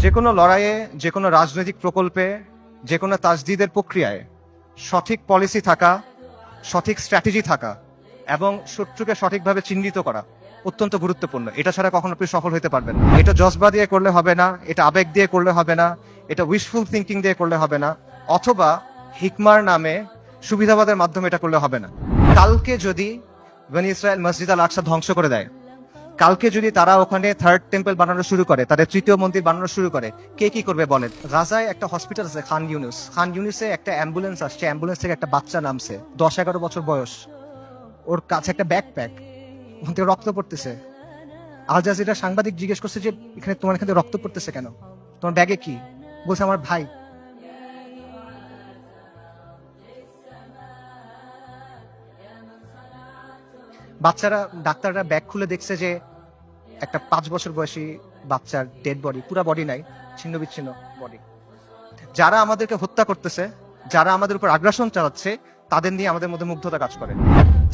যে কোনো লড়াইয়ে, যে কোনো রাজনৈতিক প্রকল্পে, যে কোনো তাজদিদের প্রক্রিয়ায় সঠিক পলিসি থাকা, সঠিক স্ট্র্যাটেজি থাকা এবং শত্রুকে সঠিকভাবে চিহ্নিত করা অত্যন্ত গুরুত্বপূর্ণ। এটা ছাড়া কখনো আপনি সফল হতে পারবেন না। এটা জজবা দিয়ে করলে হবে না, এটা আবেগ দিয়ে করলে হবে না, এটা উইশফুল থিঙ্কিং দিয়ে করলে হবে না, অথবা হিকমার নামে সুবিধাবাদের মাধ্যমে এটা করলে হবে না। কালকে যদি বনি ইসরায়েল মসজিদ আল আকসা ধ্বংস করে দেয়, কালকে যদি তারা ওখানে থার্ড টেম্পল বানানো শুরু করে, তাদের তৃতীয় মন্দির বানানো শুরু করে, কে কি করবে বলেন? গাজায় একটা হসপিটাল আছে খান ইউনুসে একটা অ্যাম্বুলেন্স আসছে, অ্যাম্বুলেন্স থেকে একটা বাচ্চা নামছে, 10-11 বছর বয়স, ওর কাছে একটা ব্যাকপ্যাক, ওখান থেকে রক্ত পড়তেছে। আল জাজিরা সাংবাদিক জিজ্ঞেস করছে যে এখানে তোমার এখান থেকে রক্ত পড়তেছে কেন, তোমার ব্যাগে কি? বলছে আমার ভাই। বাচ্চারা, ডাক্তাররা ব্যাগ খুলে দেখছে যে একটা 5 বছর বয়সী বাচ্চার ডেড বডি, পুরা বডি নাই, ছিন্ন বিচ্ছিন্ন বডি। যারা আমাদেরকে হত্যা করতেছে, যারা আমাদের উপর আগ্রাসন চালাচ্ছে, তাদের নিয়ে আমাদের মধ্যে মুগ্ধতা কাজ করে।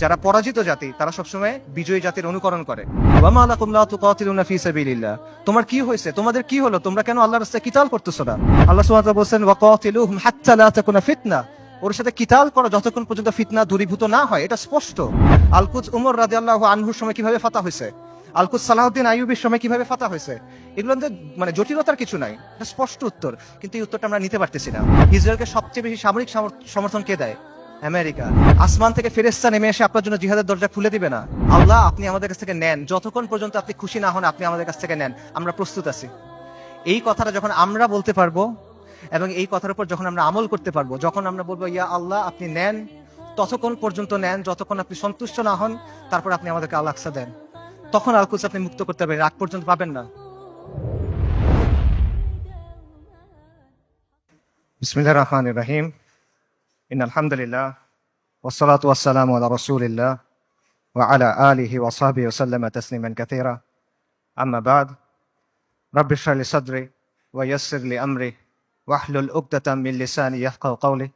যারা পরাজিত জাতি, তারা সবসময় বিজয়ী জাতির অনুকরণ করে। ওয়ামা লাকুম লা তুকাতিলুনা ফি সাবিলিল্লাহ, তোমার কি হয়েছে, তোমাদের কি হলো, তোমরা কেন আল্লাহর রাস্তায় কিতাল করতেছো না? আল্লাহ সুবহানাহু ওয়া তাআলা বলেন ওয়াকাতিলুহুম হাত্তা লা তাকুনা ফিতনা, ওর সাথে কিতাল করো যতক্ষণ পর্যন্ত ফিতনা দূরীভূত না হয়। এটা স্পষ্ট। আল-কুদস উমর রাদিয়াল্লাহু আনহুর সময় কিভাবে ফাতা হয়েছে, আল-কুদস সালাহউদ্দিন আইয়ুবীর সময় কিভাবে ফাতা হয়েছে, এগুলো মানে জটিলতার কিছু নাই, এটা স্পষ্ট উত্তর। কিন্তু এই উত্তরটা আমরা নিতে পারতেছি না। ইসরায়েলকে সবচেয়ে বেশি সামরিক সমর্থন কে দেয়? আমেরিকা। আসমান থেকে ফেরেশতা নেমে এসে আপনার জন্য জিহাদের দরজা খুলে দিবে না? আল্লাহ, আপনি আমাদের কাছ থেকে নেন, যতক্ষণ পর্যন্ত আপনি খুশি না হন আপনি আমাদের কাছ থেকে নেন, আমরা প্রস্তুত আছি। এই কথাটা যখন আমরা বলতে পারবো এবং এই কথার উপর যখন আমরা আমল করতে পারবো, যখন আমরা বলবো ইয়া আল্লাহ আপনি নেন, ততক্ষণ পর্যন্ত নেন যতক্ষণ আপনি সন্তুষ্ট না হন, তারপর আপনি আমাদেরকে আল আকসা দেন, তখন আল-কুদস আপনি মুক্ত করতে পারবেন, আগ পর্যন্ত পাবেন না। বিসমিল্লাহির রহমানির রহিম। ইন্নাল হামদুলিল্লাহ ওয়াসসালাতু ওয়াসসালামু আলা রাসূলিল্লাহ ওয়া আলা আলিহি ওয়া সাহবিহি ওয়া সাল্লামা তাসলিমান কাসীরা। আম্মা বাদ। রাব্বি ইশরাহ লি সাদরি ওয়া ইয়াসসির লি আমরি ওয়াহলুল উকদাতাম মিন লিসানি ইয়াফকাহু কওলি।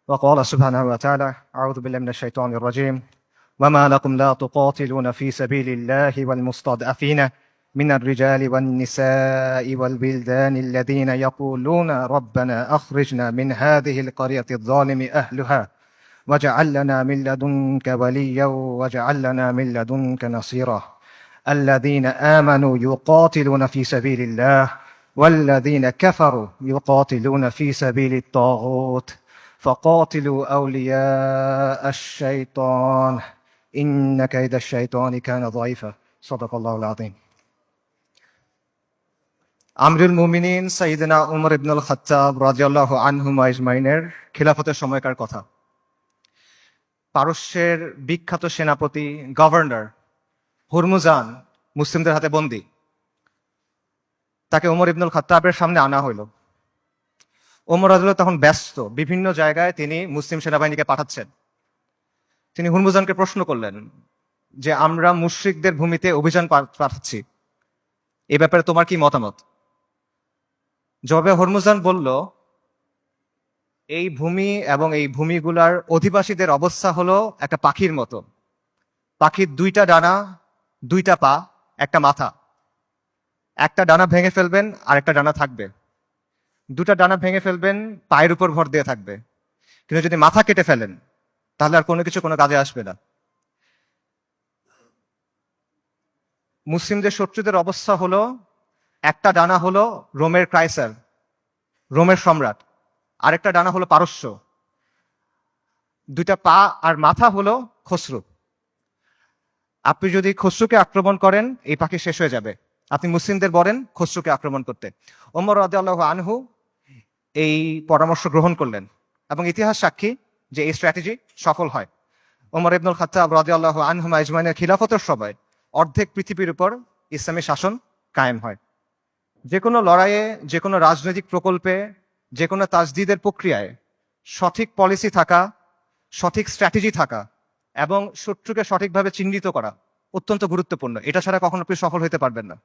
ওয়া ক্বালা সুবহানাহু ওয়া তাআলা আউযু বিল্লাহি মিনাশ শাইতানির রাজীম। وما لكم لا تقاتلون في سبيل الله والمستضعفين من الرجال والنساء والولدان الذين يقولون ربنا أخرجنا من هذه القرية الظالم أهلها واجعل لنا من لدنك وليا واجعل لنا من لدنك نصيرا الذين آمنوا يقاتلون في سبيل الله والذين كفروا يقاتلون في سبيل الطاغوت فقاتلوا أولياء الشيطان إن كيد الشيطان كان ضعيفا صدق الله العظيم. আমরুল মুমিনিন সাইয়েদনা উমর ইবনুল খাত্তাব রাদিয়াল্লাহু আনহুমা আজমাইনের খিলাফতের সময়কার কথা। পারস্যের বিখ্যাত সেনাপতি গভর্নর হুরমুজান মুসলিমদের হাতে বন্দী। তাকে উমর ইবনুল খাত্তাবের সামনে আনা হইল। ওমর রাদিয়াল্লাহু তখন ব্যস্ত, বিভিন্ন জায়গায় তিনি মুসলিম সেনাবাহিনীকে পাঠাচ্ছেন। তিনি হুরমুজানকে প্রশ্ন করলেন যে আমরা মুশরিকদের ভূমিতে অভিযান পাঠাচ্ছি, এই ব্যাপারে তোমার কি মতামত? জবাবে হুরমুজান বলল, এই ভূমি এবং এই ভূমিগুলার অধিবাসীদের অবস্থা হলো একটা পাখির মতো। পাখির 2টা ডানা, 2টা পা, একটা মাথা। একটা ডানা ভেঙে ফেলবেন আর একটা ডানা থাকবে। 2টা ডানা ভেঙে ফেলবেন, পায়ের উপর ভর দিয়ে থাকবে। কিন্তু যদি মাথা কেটে ফেলেন তাহলে আর কোনো কিছু কোনো কাজে আসবে না। মুসলিমদের শত্রুদের অবস্থা হলো, একটা ডানা হলো রোমের ক্রাইসার, রোমের সম্রাট, আরেকটা ডানা হলো পারস্য, 2টা পা আর মাথা হলো খসরু। আপনি যদি খসরুকে আক্রমণ করেন এই পাখি শেষ হয়ে যাবে, আপনি মুসলিমদের বলেন খসরুকে আক্রমণ করতে। ওমর রাদিয়াল্লাহু আনহু এই পরামর্শ গ্রহণ করলেন এবং ইতিহাস সাক্ষী যে এই স্ট্র্যাটেজি সফল হয়। ওমর ইবনুল খাত্তাব রাদিয়াল্লাহু আনহুমা আজমাইনের খিলাফতের সময় অর্ধেক পৃথিবীর উপর ইসলামী শাসন কায়েম হয়। যে কোনো লড়াইয়ে, যে কোনো রাজনৈতিক প্রকল্পে, যে কোনো তাজদিদের প্রক্রিয়ায় সঠিক পলিসি থাকা, সঠিক স্ট্র্যাটেজি থাকা এবং শত্রুকে সঠিকভাবে চিহ্নিত করা অত্যন্ত গুরুত্বপূর্ণ। এটা ছাড়া কখনো আপনি সফল হতে পারবেন না।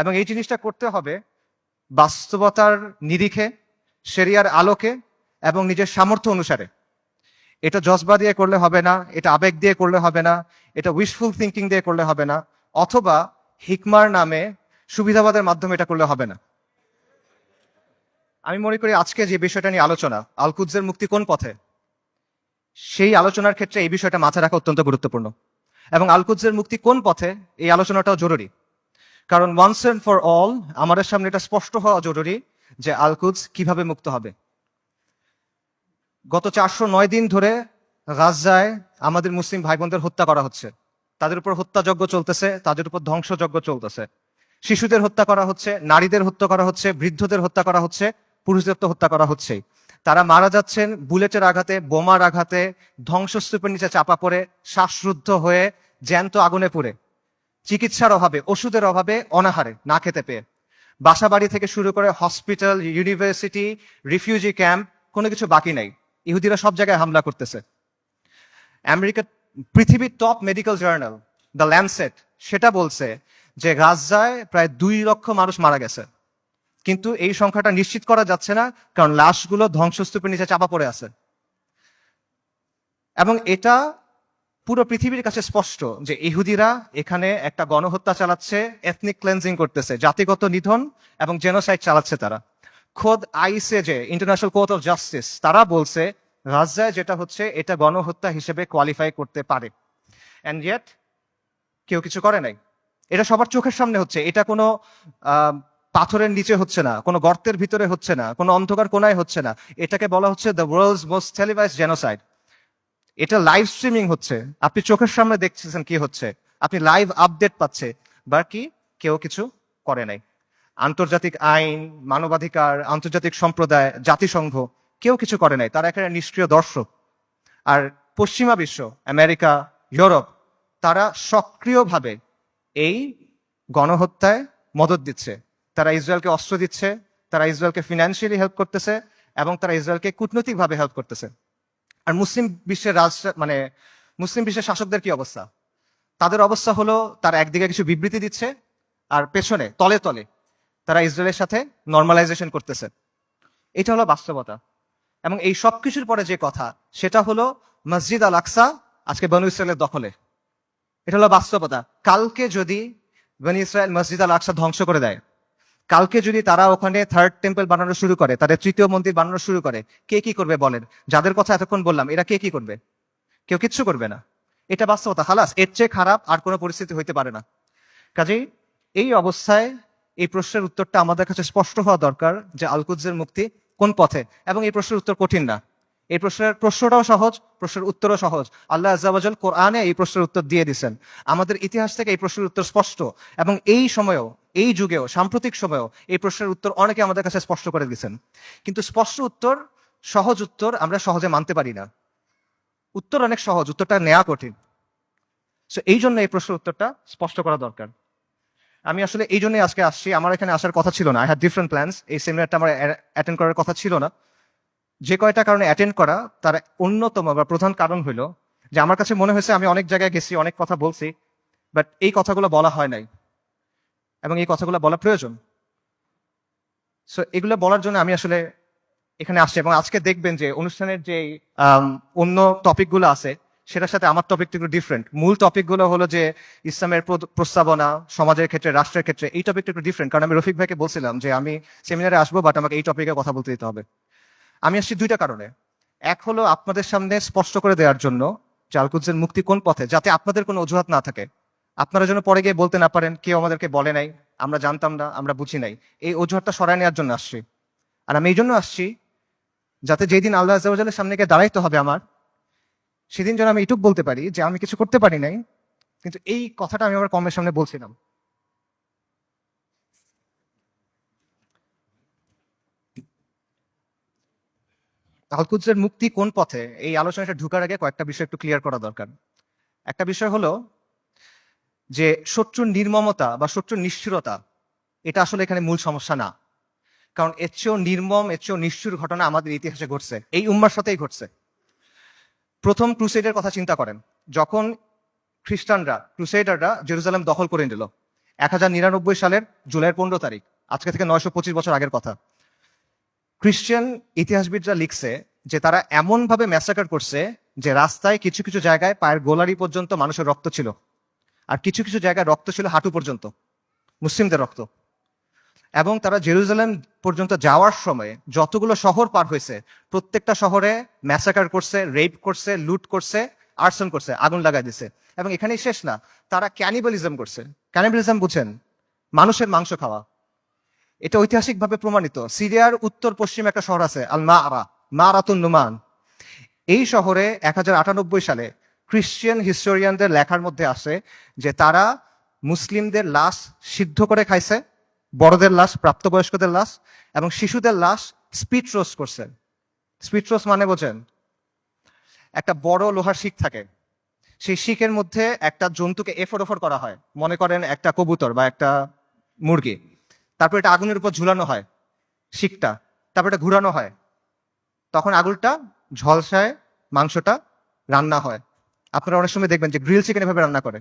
এবং এই জিনিসটা করতে হবে বাস্তবতার নিরিখে, শরিয়ার আলোকে এবং নিজের সামর্থ্য অনুসারে। এটা জজবা দিয়ে করলে হবে না, এটা আবেগ দিয়ে করলে হবে না, এটা উইশফুল থিঙ্কিং দিয়ে করলে হবে না, অথবা হিকমার নামে সুবিধাবাদের মাধ্যমে এটা করলে হবে না। আমি মনে করি আজকে যে বিষয়টা নিয়ে আলোচনা, আল কুদসের মুক্তি কোন পথে, সেই আলোচনার ক্ষেত্রে এই বিষয়টা মাথায় রাখা অত্যন্ত গুরুত্বপূর্ণ। এবং আল কুদসের মুক্তি কোন পথে এই আলোচনাটাও জরুরি, কারণ ওয়ান্স এন্ড ফর অল আমাদের সামনে এটা স্পষ্ট হওয়া জরুরি যে আল কুদস কিভাবে মুক্ত হবে। গত 409 দিন ধরে গাজায় আমাদের মুসলিম ভাই বোনদের হত্যা করা হচ্ছে, তাদের উপর হত্যাযজ্ঞ চলতেছে, তাদের উপর ধ্বংসযজ্ঞ চলতেছে। শিশুদের হত্যা করা হচ্ছে, নারীদের হত্যা করা হচ্ছে, বৃদ্ধদের হত্যা করা হচ্ছে, পুরুষদের তো হত্যা করা হচ্ছেই। তারা মারা যাচ্ছেন বুলেটের আঘাতে, বোমার আঘাতে, ধ্বংসস্তূপের নিচে চাপা পড়ে, শ্বাসরুদ্ধ হয়ে, জ্যান্ত আগুনে পুড়ে, চিকিৎসার অভাবে, ওষুধের অভাবে, অনাহারে, না খেতে পেয়ে। বাসা বাড়ি থেকে শুরু করে হসপিটাল, ইউনিভার্সিটি, রিফিউজি ক্যাম্প, কোনো কিছু বাকি নাই। ইহুদিরা সব জায়গায় হামলা করতেছে। আমেরিকা, পৃথিবীর top medical journal the Landsat সেটা বলছে যে গাজায় প্রায় 2 লক্ষ মানুষ মারা গেছে, কিন্তু এই সংখ্যাটা নিশ্চিত করা যাচ্ছে না, কারণ লাশগুলো ধ্বংসস্তূপের নিচে চাপা পড়ে আছে। এবং এটা পুরো পৃথিবীর কাছে স্পষ্ট যে ইহুদিরা এখানে একটা গণহত্যা চালাচ্ছে, এথনিক ক্লেন্সিং করতেছে, জাতিগত নিধন এবং জেনোসাইড চালাচ্ছে তারা। খোদ ICJ, international court of justice, তারা বলছে গাজায় যেটা হচ্ছে এটা গণহত্যা হিসেবে কোয়ালিফাই করতে পারে। এন্ড ইয়েট কেউ কিছু করে নাই। এটা সবার চোখের সামনে হচ্ছে, এটা কোনো পাথরের নিচে হচ্ছে না, কোনো গর্তের ভিতরে হচ্ছে না, কোনো অন্ধকার কোনায় হচ্ছে না। এটাকে বলা হচ্ছে the world's most televised genocide. এটা লাইভ স্ট্রিমিং হচ্ছে, আপনি চোখের সামনে দেখছেন কি হচ্ছে, আপনি লাইভ আপডেট পাচ্ছে, বাকি কেউ কিছু করে নাই। আন্তর্জাতিক আইন, মানবাধিকার, আন্তর্জাতিক সম্প্রদায়, জাতিসংঘ কেউ কিছু করে নাই, তারা এখানে নিষ্ক্রিয় দর্শক। আর পশ্চিমা বিশ্ব, আমেরিকা, ইউরোপ, তারা সক্রিয়ভাবে এই গণহত্যায় মদত দিচ্ছে। তারা ইসরায়েলকে অস্ত্র দিচ্ছে, তারা ইসরায়েলকে ফিনান্সিয়ালি হেল্প করতেছে, এবং তারা ইসরায়েলকে কূটনৈতিকভাবে হেল্প করতেছে। আর মুসলিম বিশ্বের মুসলিম বিশ্বের শাসকদের কি অবস্থা? তাদের অবস্থা হলো তারা একদিকে কিছু বিবৃতি দিচ্ছে, আর পেছনে তলে তলে তারা ইসরায়েলের সাথে নর্মালাইজেশন করতেছে। এটা হলো বাস্তবতা। এবং এই সব কিছুর পরে যে কথা, সেটা হলো মসজিদ আল আকসা আজকে বনু ইসরায়েলের দখলে। এটা হলো বাস্তবতা। কালকে যদি বনু ইসরায়েল মসজিদ আল আকসা ধ্বংস করে দেয়, কালকে যদি তারা ওখানে থার্ড টেম্পল বানানো শুরু করে, তাদের তৃতীয় মন্দির বানানো শুরু করে, কে কি করবে বলেন? যাদের কথা এতক্ষণ বললাম, এরা কে কি করবে? কেউ কিচ্ছু করবে না। এটা বাস্তবতা। খালাস, এর চেয়ে খারাপ আর কোনো পরিস্থিতি হইতে পারে না। কাজেই এই অবস্থায় এই প্রশ্নের উত্তরটা আমাদের কাছে স্পষ্ট হওয়া দরকার যে আল কুদসের মুক্তি কোন পথে। এবং এই প্রশ্নের উত্তর কঠিন না, এই প্রশ্নটাও সহজ, প্রশ্নের উত্তরও সহজ। আল্লাহ আযজা ওয়া জাল কোরআনে এই প্রশ্নের উত্তর দিয়ে দিয়েছেন। আমাদের ইতিহাস থেকে এই প্রশ্নের উত্তর স্পষ্ট, এবং এই সময়েও, এই যুগেও, সাম্প্রতিক সময়েও এই প্রশ্নের উত্তর অনেকে আমাদের কাছে স্পষ্ট করে দিয়েছেন। কিন্তু স্পষ্ট উত্তর, সহজ উত্তর আমরা সহজে মানতে পারি না। উত্তর অনেক সহজ, উত্তরটা নেওয়া কঠিন। সো এই জন্য এই প্রশ্নের উত্তরটা স্পষ্ট করা দরকার। আমি আসলে এই জন্যই আজকে আসছি। আমার এখানে আসার কথা ছিল না, আই হ্যাড ডিফারেন্ট প্ল্যানস। এই সেমিনারটা আমার অ্যাটেন্ড করার কথা ছিল না। যে কয়টা কারণে অ্যাটেন্ড করা, তার অন্যতম বা প্রধান কারণ হলো যে আমার কাছে মনে হয়েছে আমি অনেক জায়গায় গেছি, অনেক কথা বলছি, বাট এই কথাগুলো বলা হয় নাই, এবং এই কথাগুলো বলা প্রয়োজন। সো এগুলো বলার জন্য আমি আসলে এখানে আসছি। এবং আজকে দেখবেন যে অনুষ্ঠানের যে অন্য টপিকগুলো আছে, সেটার সাথে আমার টপিকটা একটু ডিফারেন্ট। মূল টপিকগুলো হলো যে ইসলামের প্রস্তাবনা, সমাজের ক্ষেত্রে, রাষ্ট্রের ক্ষেত্রে। এই টপিকটা একটু ডিফারেন্ট, কারণ আমি রফিক ভাইকে বলছিলাম যে আমি সেমিনারে আসবো, বাট আমাকে এই টপিকে কথা বলতে দিতে হবে। আমি আসছি দুইটা কারণে। এক হলো আপনাদের সামনে স্পষ্ট করে দেওয়ার জন্য যে আল কুদসের মুক্তি কোন পথে, যাতে আপনাদের কোনো অজুহাত না থাকে, আপনারা যেন পরে গিয়ে বলতে না পারেন কেউ আমাদেরকে বলে নাই, আমরা জানতাম না, আমরা বুঝি নাই। এই অজুহাতটা সরায় নেওয়ার জন্য আসছি। আর আমি এই জন্য আসছি যাতে যেই দিন আল্লাহ আযজা ওয়া জালের সামনে গিয়ে দাঁড়াইতে হবে আমার, সেদিন যেন আমি এটুক বলতে পারি যে আমি কিছু করতে পারি নাই, কিন্তু এই কথাটা আমি আমার কমের সামনে বলছিলাম। আল কুদসের মুক্তি কোন পথে, এই আলোচনাটা ঢুকার আগে কয়েকটা বিষয় একটু ক্লিয়ার করা দরকার। একটা বিষয় হলো যে শত্রুর নির্মমতা বা শত্রুর নিষ্ঠুরতা, এটা আসলে এখানে মূল সমস্যা না। কারণ এর চেয়েও নির্মম, এর চেয়েও নিষ্ঠুর ঘটনা আমাদের ইতিহাসে ঘটছে, এই উম্মার সাথেই ঘটছে। প্রথম ক্রুসেডের কথা চিন্তা করেন, যখন ক্রুসেডাররা জেরুজালেম দখল করে নিল 1099 সালের জুলাইয়ের 15 তারিখ, আজকে থেকে 925 বছর আগের কথা। খ্রিস্টান ইতিহাসবিদরা লিখছে যে তারা এমন ভাবে ম্যাসাকার করছে যে রাস্তায় কিছু কিছু জায়গায় পায়ের গোলারি পর্যন্ত মানুষের রক্ত ছিল, আর কিছু কিছু জায়গায় রক্ত ছিল হাঁটু পর্যন্ত, মুসলিমদের রক্ত। এবং তারা জেরুজালেম পর্যন্ত যাওয়ার সময় যতগুলো শহর পার হয়েছে প্রত্যেকটা শহরে ম্যাসাকার করছে, রেপ করছে, লুট করছে, আর্সন করছে, আগুন লাগাই দিছে। এবং এখানেই শেষ না, তারা ক্যানিবালিজম করছে। ক্যানিবালিজম বুঝেন? মানুষের মাংস খাওয়া। এটা ঐতিহাসিকভাবে প্রমাণিত। সিরিয়ার উত্তর পশ্চিমে একটা শহর আছে আল মারাতুন নুমান। এই শহরে 1098 সালে খ্রিস্টিয়ান হিস্টোরিয়ানদের লেখার মধ্যে আসে যে তারা মুসলিমদের লাশ সিদ্ধ করে খাইছে, বড়দের লাশ, প্রাপ্তবয়স্কদের লাশ এবং শিশুদের লাশ স্পিড রোস্ট করছে। স্পিড রোস্ট মানে বোঝেন? একটা বড় লোহার শিক থাকে, সেই শিকের মধ্যে একটা জন্তুকে এফর ওফর করা হয়, মনে করেন একটা কবুতর বা একটা মুরগি। তারপর এটা আগুনের উপর ঝুলানো হয় শিকটা, তারপর এটা ঘুরানো হয়, তখন আগুনটা ঝলসায় মাংসটা রান্না হয়। আপনারা অনেক সময় দেখবেন যে গ্রিল চিকেন এভাবে রান্না করে।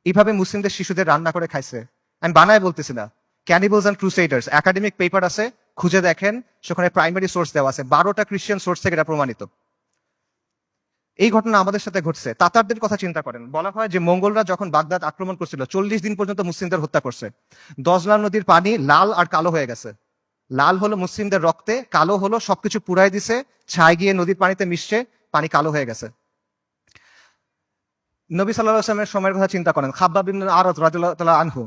এইভাবে মুসলিমদের শিশুদের রান্না করে খাইছে। আমি বানায় বলতেছি না। ক্যানিবলস অ্যান্ড ক্রুসেডার্স একাডেমিক পেপার আছে, খুঁজে দেখেন, সেখানে প্রাইমারি সোর্স দেওয়া আছে, 12টা খ্রিস্টান সোর্স থেকে এটা প্রমাণিত। এই ঘটনা আমাদের সাথে ঘটছে। তাতারদের কথা চিন্তা করেন, বলা হয় যে মঙ্গলরা যখন বাগদাদ আক্রমণ করছিল 40 দিন পর্যন্ত মুসলিমদের হত্যা করছে। দজলা নদীর পানি লাল আর কালো হয়ে গেছে। লাল হলো মুসলিমদের রক্তে, কালো হলো সবকিছু পুরাই দিছে, ছাই গিয়ে নদীর পানিতে মিশছে, পানি কালো হয়ে গেছে। নবী সাল্লাল্লাহু আলাইহি ওয়াসাল্লামের সময়ের কথা চিন্তা করেন। খাব্বাব ইবনে আরাদ রাদিয়াল্লাহু তাআলা আনহু,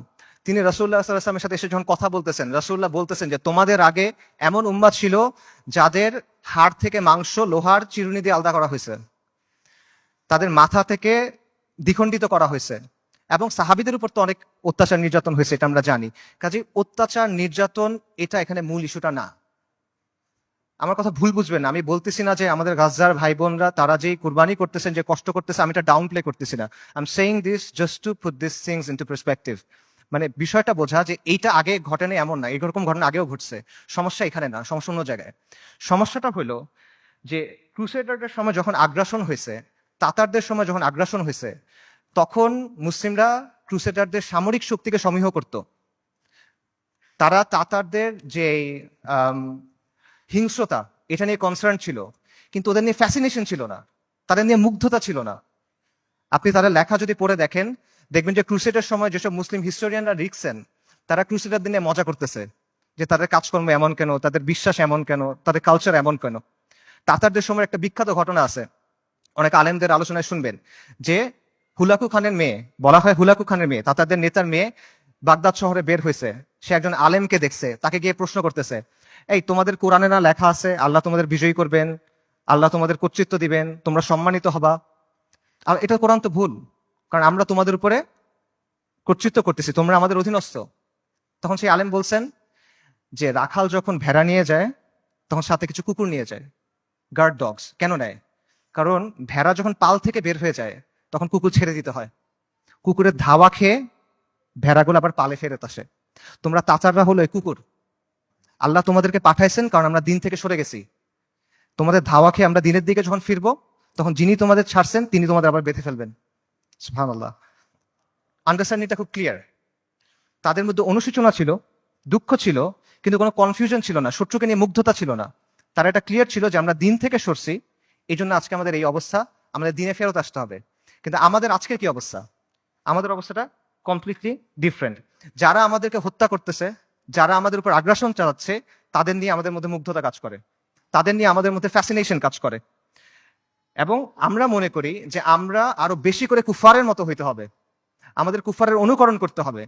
তিনি রাসূলুল্লাহ সাল্লাল্লাহু আলাইহি ওয়াসাল্লামের সাথে এসে যখন কথা বলতেছেন, রাসূলুল্লাহ বলতেছেন যে তোমাদের আগে এমন উম্মাত ছিল যাদের হাড় থেকে মাংস লোহার চিরুনি দিয়ে আলাদা করা হয়েছে, তাদের মাথা থেকে দ্বিখণ্ডিত করা হয়েছে, এবং সাহাবীদের উপর তো অনেক অত্যাচার নির্যাতন হয়েছে, এটা আমরা জানি। কাজে অত্যাচার নির্যাতন এটা এখানে মূল ইস্যুটা না। আমার কথা ভুল বুঝবেন না, আমি বলতেছি না যে আমাদের গাজার ভাই বোনরা তারা যেই কুরবানি করতেছেন, যে কষ্ট করতেছে, আমি এটা ডাউন প্লে করতেছি না। I am saying this just to put this things into perspective. মানে বিষয়টা বোঝা যে এইটা আগে ঘটেনি এমন না, এরকম ঘটনা আগেও ঘটছে। সমস্যা এখানে না, সমস্যা অন্য জায়গায়। সমস্যাটা হলো যে ক্রুসেডারদের সময় যখন আগ্রাসন হয়েছে, তাতারদের সময় যখন আগ্রাসন হয়েছে, তখন মুসলিমরা ক্রুসেডারদের সামরিক শক্তিকে সমীহ করত। তারা তাতারদের যে হিংস্রতা, এটা নিয়ে কনসার্ন ছিল, কিন্তু ওদের নিয়ে ফ্যাসিনেশন ছিল না, তাদের নিয়ে মুগ্ধতা ছিল না। আপনি তাদের লেখা যদি পড়ে দেখেন, দেখবেন যে ক্রুসেডের সময় যেসব মুসলিম হিস্টোরিয়ানরা লিখছেন, তারা ক্রুসেডারদের নিয়ে মজা করতেছে যে তাদের কাজকর্ম এমন কেন, তাদের বিশ্বাস এমন কেন, তাদের কালচার এমন কেন। তাতারদের সময় একটা বিখ্যাত ঘটনা আছে, অনেক আলেমদের আলোচনায় শুনবেন, যে হুলাকু খানের মেয়ে, বলা হয় হুলাকু খানের মেয়ে, তাতারদের নেতার মেয়ে বাগদাদ শহরে বের হয়েছে। সে একজন আলেমকে দেখছে, তাকে গিয়ে প্রশ্ন করতেছে, এই তোমাদের কোরআনে না লেখা আছে আল্লাহ তোমাদের বিজয়ী করবেন, আল্লাহ তোমাদের কর্তৃত্ব দিবেন, তোমরা সম্মানিত হবা? আর এটা কোরআন তো ভুল, কারণ আমরা তোমাদের উপরে কর্তৃত্ব করতেছি, তোমরা আমাদের অধীনস্থ। তখন সেই আলেম বলছেন যে রাখাল যখন ভেড়া নিয়ে যায় তখন সাথে কিছু কুকুর নিয়ে যায়, গার্ড ডগস। কেন নেয়? কারণ ভেড়া যখন পাল থেকে বের হয়ে যায় তখন কুকুর ছেড়ে দিতে হয়, কুকুরের ধাওয়া খেয়ে ভেড়াগুলো আবার পালে ফেরত আসে। তোমরা তাতাররা হলো এই কুকুর, আল্লাহ তোমাদেরকে পাঠাইছেন কারণ আমরা দিন থেকে সরে গেছি। তোমাদের ধাওয়া খেয়ে আমরা দিনের দিকে যখন ফিরবো, তখন যিনি তোমাদের ছাড়ছেন তিনি তোমাদের আবার বেঁধে ফেলবেন। সুবহানাল্লাহ। আন্ডারস্ট্যান্ডিংটা খুব ক্লিয়ার। তাদের মধ্যে অনুশোচনা ছিল, দুঃখ ছিল, কিন্তু কোনো কনফিউশন ছিল না, শত্রুকে নিয়ে মুগ্ধতা ছিল না। তারা এটা ক্লিয়ার ছিল যে আমরা দিন থেকে সরছি, এই জন্য আজকে আমাদের এই অবস্থা, আমাদের দিনে ফেরত আসতে হবে। কিন্তু আমাদের আজকের কি অবস্থা? আমাদের অবস্থাটা কমপ্লিটলি ডিফারেন্ট। যারা আমাদেরকে হত্যা করতেছে, যারা আমাদের উপর আগ্রাসন চালাচ্ছে, তাদের নিয়ে আমাদের মধ্যে মুগ্ধতা কাজ করে, তাদের নিয়ে আমাদের মধ্যে ফ্যাসিনেশন কাজ করে। এবং আমরা মনে করি যে আমরা আরো বেশি করে কুফারের মতো হইতে হবে, আমাদের কুফারের অনুকরণ করতে হবে,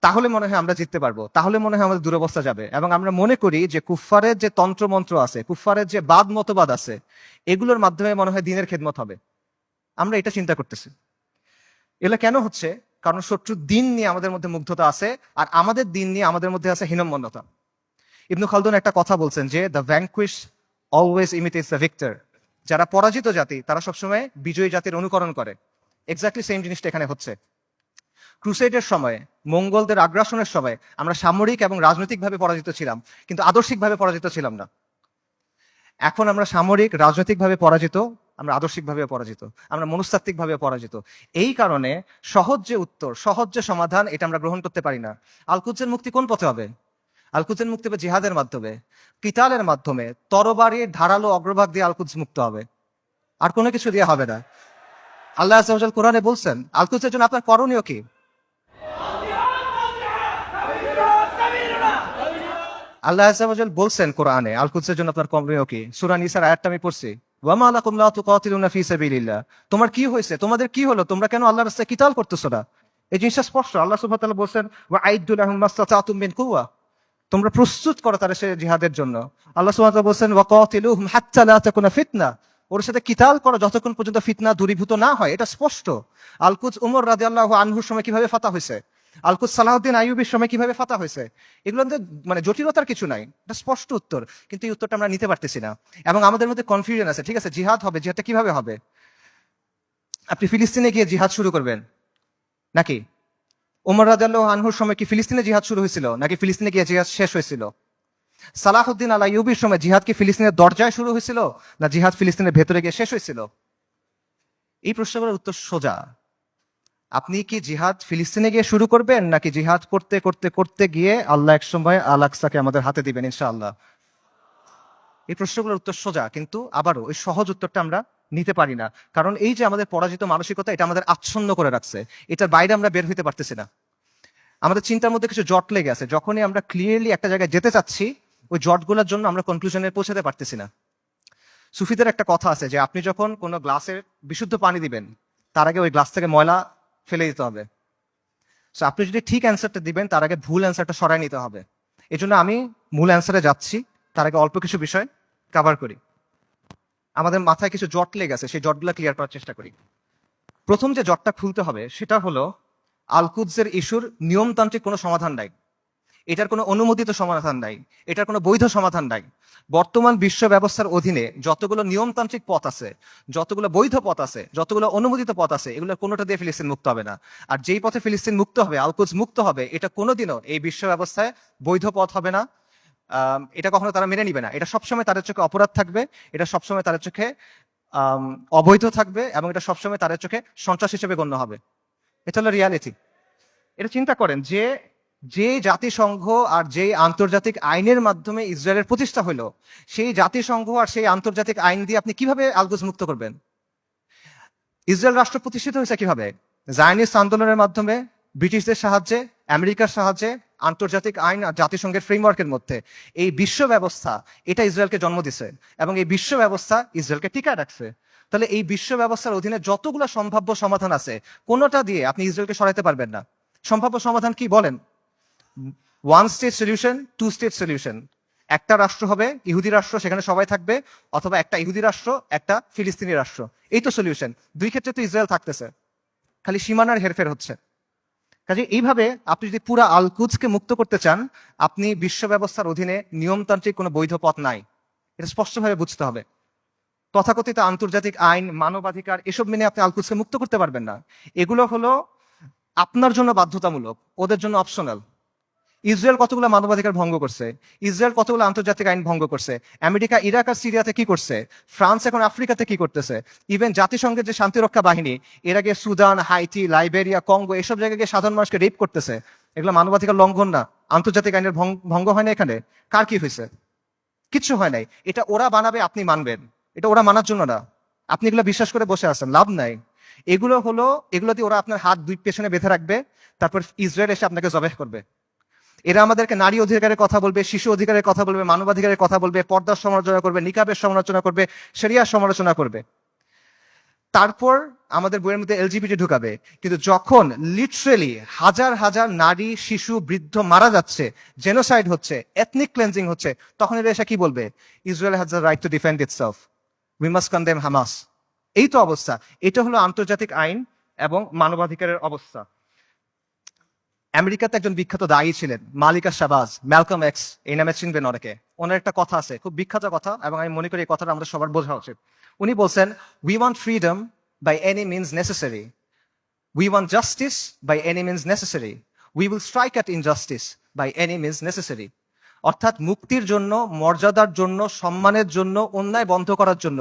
তাহলে মনে হয় আমরা জিততে পারবো, তাহলে মনে হয় আমাদের দুরবস্থা যাবে। এবং আমরা মনে করি যে কুফারের যে তন্ত্রমন্ত্র আছে, কুফারের যে বাদ মতবাদ আছে, এগুলোর মাধ্যমে মনে হয় দিনের খেদমত হবে। আমরা এটা চিন্তা করতেছি। এগুলো কেন হচ্ছে? কারণ শত্রুর দিন নিয়ে আমাদের মধ্যে মুগ্ধতা আছে, আর আমাদের দিন নিয়ে আমাদের মধ্যে আছে হীনম্মন্যতা। ইবনু খালদুন একটা কথা বলছেন যে the vanquished always imitates the victor. যারা পরাজিত জাতি তারা সবসময় বিজয়ী জাতির অনুকরণ করে। এক্স্যাক্টলি সেম জিনিসটা এখানে হচ্ছে। ক্রুসেডের সময়, মঙ্গলদের আগ্রাসনের সময় আমরা সামরিক এবং রাজনৈতিকভাবে পরাজিত ছিলাম, কিন্তু আদর্শিকভাবে পরাজিত ছিলাম না। এখন আমরা সামরিক রাজনৈতিকভাবে পরাজিত, আমরা আদর্শিকভাবে পরাজিত, আমরা মনস্তাত্ত্বিকভাবে পরাজিত। এই কারণে সহজ যে উত্তর, সহজ যে সমাধান, এটা আমরা গ্রহণ করতে পারি না। আল-কুদসের মুক্তি কোন পথে হবে? আল-কুদসের মুক্তি হবে জিহাদের মাধ্যমে, কিতালের মাধ্যমে, তরবারির ধারালো অগ্রভাগ দিয়ে আল-কুদস মুক্ত হবে, আর কোনো কিছু দিয়ে হবে না। আল্লাহ আযজা ওয়া জাল কোরআনে বলছেন আল-কুদসের জন্য আপনার করণীয় কি? আল্লাহ আযজা ওয়া জাল বলছেন কোরআনে, আল কুদসের জন্য আপনার কমপ্লেন কি? সূরা নিসার আয়াতটা আমি পড়ছি, ওয়া মা লাকুম লা তুকাতিলুনা ফি সাবিলিল্লাহ। তোমার কি হয়েছে, তোমাদের কি হলো, তোমরা কেন আল্লাহর রাস্তায় কিতাল করতেছো না? এই জিনিসটা স্পষ্ট। আল্লাহ সুবহানাহু ওয়া তাআলা বলছেন, ওয়া আইদ্দু লাহুম মাসতাতাতুম মিন কুওয়া, তোমরা প্রস্তুত করো তাদের সে জিহাদের জন্য। আল্লাহ সুবহানাহু ওয়া তাআলা বলছেন, ওয়া কাতিলুহুম হাত্তা লা তাকুনা ফিতনা, ওর সাথে কিতাল করো যতক্ষণ পর্যন্ত ফিতনা দূরীভূত না হয়। এটা স্পষ্ট। আল কুদস উমর রাদিয়াল্লাহু আনহুর সময় কিভাবে ফাতা হয়েছে, আল কুদস সালাহউদ্দিন আইয়ুবীর সময় কিভাবে ফাতা হয়েছে, এগুলো মানে জটিলতার কিছু নাই, এটা স্পষ্ট উত্তর। কিন্তু এই উত্তরটা আমরা নিতে পারতেছি না, এবং আমাদের মধ্যে কনফিউশন আছে। ঠিক আছে, জিহাদ হবে, জিহাদটা কিভাবে হবে? আপনি ফিলিস্তিনে গিয়ে জিহাদ শুরু করবেন নাকি? ওমর রাদিয়াল্লাহু আনহুর সময় কি ফিলিস্তিনে জিহাদ শুরু হয়েছিল, নাকি ফিলিস্তিনে গিয়ে জিহাদ শেষ হয়েছিল? সালাহউদ্দিন আল আইয়ুবীর সময় জিহাদ কি ফিলিস্তিনের দরজায় শুরু হয়েছিল, না জিহাদ ফিলিস্তিনের ভেতরে গিয়ে শেষ হয়েছিল? এই প্রশ্নগুলোর উত্তর সোজা। আপনি কি জিহাদ ফিলিস্তিনে গিয়ে শুরু করবেন, নাকি জিহাদ করতে করতে করতে গিয়ে আল্লাহ এক সময় আল আকসাকে আমাদের হাতে দিবেন ইনশাআল্লাহ? এই প্রশ্নগুলোর উত্তর সোজা, কিন্তু আবারও ওই সহজ উত্তরটা আমরা নিতে পারি না। কারণ এই যে আমাদের পরাজিত মানসিকতা, এটা আমাদের আচ্ছন্ন করে রাখছে, এটার বাইরে আমরা বের হইতে পারতেছি না। আমাদের চিন্তার মধ্যে কিছু জট লেগে আছে, যখনই আমরা ক্লিয়ারলি একটা জায়গায় যেতে চাচ্ছি, ওই জটগুলোর জন্য আমরা কনক্লুশনে পৌঁছাতে পারতেছি না। সুফিদের একটা কথা আছে যে আপনি যখন কোনো গ্লাসে বিশুদ্ধ পানি দিবেন, তার আগে ওই গ্লাস থেকে ময়লা ফেলে দিতে হবে। সো আপনি যদি ঠিক অ্যান্সারটা দিবেন, তার আগে ভুল অ্যান্সারটা সরাই নিতে হবে। এই জন্য আমি মূল অ্যান্সারে যাচ্ছি, তার আগে অল্প কিছু বিষয় কভার করি। আমাদের মাথায় কিছু জট লেগে আছে, সেই জটগুলো ক্লিয়ার করার চেষ্টা করি। প্রথম যে জটটা খুলতে হবে সেটা হলো, আল কুদসের ইস্যুর নিয়মতান্ত্রিক কোনো সমাধান নাই, এটার কোনো অনুমোদিত সমাধান নাই, এটার কোনো বৈধ সমাধান নাই। বর্তমান বিশ্ব ব্যবস্থার অধীনে যতগুলো নিয়মতান্ত্রিক পথ আছে, যতগুলো বৈধ পথ আছে, যতগুলো অনুমোদিত পথ আছে, এগুলো কোনোটা দিয়ে ফিলিস্তিন মুক্ত হবে না। আর যেই পথে ফিলিস্তিন মুক্ত হবে, আল কুদস মুক্ত হবে, এটা কোনোদিনও এই বিশ্ব ব্যবস্থায় বৈধ পথ হবে না। এটা কখনো তারা মেনে নিবে না। এটা সবসময় তাদের চোখে অপরাধ থাকবে, এটা সবসময় তাদের চোখে অবৈধ থাকবে, এবং এটা সবসময় তাদের চোখে সন্ত্রাস হিসেবে গণ্য হবে। এটা হলো রিয়ালিটি। এটা চিন্তা করেন যে যে জাতিসংঘ আর যে আন্তর্জাতিক আইনের মাধ্যমে ইসরায়েলের প্রতিষ্ঠা হলো, সেই জাতিসংঘ আর সেই আন্তর্জাতিক আইন দিয়ে আপনি কিভাবে আল কুদস মুক্ত করবেন? ইসরায়েল রাষ্ট্র প্রতিষ্ঠিত হয়েছে কিভাবে? জায়নিস্ট আন্দোলনের মাধ্যমে, ব্রিটিশদের সাহায্যে, আমেরিকার সাহায্যে, আন্তর্জাতিক আইন আর জাতিসংঘের ফ্রেমওয়ার্কের মধ্যে। এই বিশ্ব ব্যবস্থা, এটা ইসরায়েলকে জন্ম দিছে, এবং এই বিশ্ব ব্যবস্থা ইসরায়েলকে টিকায় রাখছে। তাহলে এই বিশ্ব ব্যবস্থার অধীনে যতগুলো সম্ভাব্য সমাধান আছে, কোনোটা দিয়ে আপনি ইসরায়েলকে সরাইতে পারবেন না। সম্ভাব্য সমাধান কি বলেন? One state solution, two state solution. একটা রাষ্ট্র হবে ইহুদি রাষ্ট্র, সেখানে সবাই থাকবে, অথবা একটা ইহুদি রাষ্ট্র, একটা ফিলিস্তিনি রাষ্ট্র। এই তো সলিউশন। দুই ক্ষেত্রে তো ইসরায়েল থাকতেছে, খালি সীমানার হেরফের হচ্ছে। কাজে এইভাবে আপনি যদি পুরো আল কুদসকে মুক্ত করতে চান, আপনি বিশ্ব ব্যবস্থার অধীনে নিয়মতান্ত্রিক কোনো বৈধ পথ নাই, এটা স্পষ্টভাবে বুঝতে হবে। তথাকথিত আন্তর্জাতিক আইন, মানবাধিকার, এসব মেনে আপনি আল কুদসকে মুক্ত করতে পারবেন না। এগুলো হলো আপনার জন্য বাধ্যতামূলক, ওদের জন্য অপশনাল। ইসরায়েল কতগুলো মানবাধিকার ভঙ্গ করছে, ইসরায়েল কতগুলো আন্তর্জাতিক আইন ভঙ্গ করছে, আমেরিকা ইরাক আর সিরিয়াতে কি করছে, ফ্রান্স এখন আফ্রিকাতে কি করতেছে, ইভেন জাতিসংঘের যে শান্তিরক্ষা বাহিনী, এর আগে সুদান, হাইতি, লাইবেরিয়া, কঙ্গো, এসব জায়গায় গিয়ে সাধারণ মানুষকে রেপ করতেছে। এগুলো মানবাধিকার লঙ্ঘন না? আন্তর্জাতিক আইনের ভঙ্গ হয় না এখানে? কার কি হয়েছে? কিচ্ছু হয় নাই। এটা ওরা বানাবে, আপনি মানবেন? এটা ওরা মানার জন্য না। আপনি এগুলো বিশ্বাস করে বসে আছেন, লাভ নাই। এগুলো হলো, এগুলো দিয়ে ওরা আপনার হাত দুই পেছনে বেঁধে রাখবে, তারপর ইসরায়েল এসে আপনাকে জবাহ করবে। এরা আমাদেরকে নারী অধিকারের কথা বলবে, শিশু অধিকারের কথা বলবে, মানবাধিকারের কথা বলবে, পর্দার সমালোচনা করবে, নিকাবের সমালোচনা করবে, শরিয়ার সমালোচনা করবে। তারপর আমাদের বইয়ের মধ্যে এলজিবিটি ঢুকাবে। কিন্তু যখন লিটারেলি হাজার হাজার নারী, শিশু, বৃদ্ধ মারা যাচ্ছে, জেনোসাইড হচ্ছে, এথনিক ক্লেন্সিং হচ্ছে, তখন এরা এসে কি বলবে? Israel has the right to defend itself, we must condemn Hamas. এই তো অবস্থা। এটা হলো আন্তর্জাতিক আইন এবং মানবাধিকারের অবস্থা। আমেরিকাতে একজন বিখ্যাত দায়ী ছিলেন, মালিকা শাহবাজ, ম্যালকম এক্স, এই নামে চিনবেন অনেকে। ওনার একটা কথা আছে, খুব বিখ্যাত কথা, এবং আমি মনে করি এই কথাটা আমাদের সবার বোঝা উচিত। উনি বলছেন, we want freedom by any means necessary, we want justice by any means necessary, we will strike at injustice by any means necessary. অর্থাৎ মুক্তির জন্য, মর্যাদার জন্য, সম্মানের জন্য, অন্যায় বন্ধ করার জন্য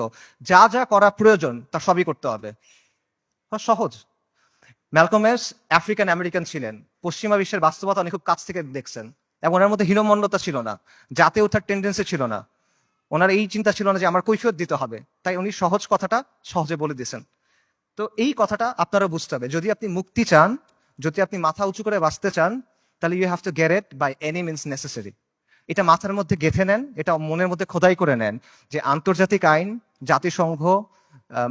যা যা করা প্রয়োজন তা সবই করতে হবে। সহজ। ম্যালকম এক্স আফ্রিকান আমেরিকান ছিলেন, পশ্চিমা বিশ্বের বাস্তবতা উনি খুব কাছ থেকে দেখছেন, এবং ওনার মধ্যে হীনমন্যতা ছিল না, জাতে ওঠার টেন্ডেন্সি ছিল না। ওনার এই চিন্তা ছিল না যে আমার কৈফিয়ত দিতে হবে, তাই উনি সহজ কথাটা সহজে বলে দিয়েছেন। তো এই কথাটা আপনারা বুঝতে হবে, যদি আপনি মুক্তি চান, যদি আপনি মাথা উঁচু করে বাঁচতে চান, তাহলে you have to get it by any means necessary. এটা মাথার মধ্যে গেঁথে নেন, এটা মনের মধ্যে খোদাই করে নেন যে আন্তর্জাতিক আইন, জাতিসংঘ,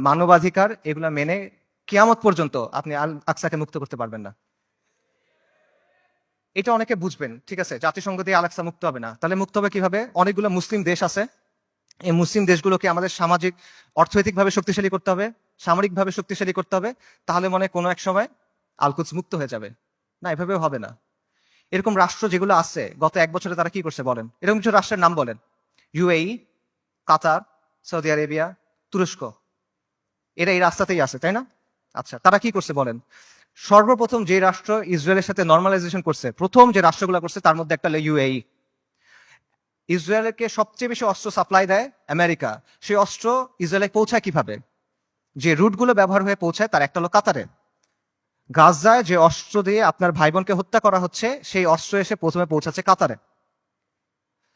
মানবাধিকার এগুলা মেনে কিয়ামত পর্যন্ত আপনি আল আকসাকে মুক্ত করতে পারবেন না। এটা অনেকে বুঝবেন, ঠিক আছে, জাতিসংঘ দিয়ে আল আকসা মুক্ত হবে না, তাহলে মুক্ত হবে কিভাবে? অনেকগুলো মুসলিম দেশ আছে, এই মুসলিম দেশগুলোকে আমাদের সামাজিক অর্থনৈতিকভাবে শক্তিশালী করতে হবে, সামরিকভাবে শক্তিশালী করতে হবে, তাহলে মনে হয় কোনো এক সময় আলকুদস মুক্ত হয়ে যাবে। না, এভাবেও হবে না। এরকম রাষ্ট্র যেগুলো আছে গত এক বছরে তারা কি করছে বলেন? এরকম কিছু রাষ্ট্রের নাম বলেন। ইউএই, কাতার, সৌদি আরেবিয়া, তুরস্ক, এরা এই রাস্তাতেই আছে, তাই না? আচ্ছা, তারা কি করছে বলেন? সর্বপ্রথম যে রাষ্ট্র ইসরায়েলের সাথে নর্মালাইজেশন করছে, প্রথম যে রাষ্ট্রগুলো করছে তার মধ্যে একটা হলো ইউএই। ইসরায়েলকে সবচেয়ে বেশি অস্ত্র সাপ্লাই দেয় আমেরিকা। সেই অস্ত্র ইসরায়েলে পৌঁছায় কিভাবে? যে রুটগুলো ব্যবহার হয়ে পৌঁছায় তার একটা হলো কাতারে। গাজায় যে অস্ত্র দিয়ে আপনার ভাই বোনকে হত্যা করা হচ্ছে, সেই অস্ত্র এসে প্রথমে পৌঁছাচ্ছে কাতারে।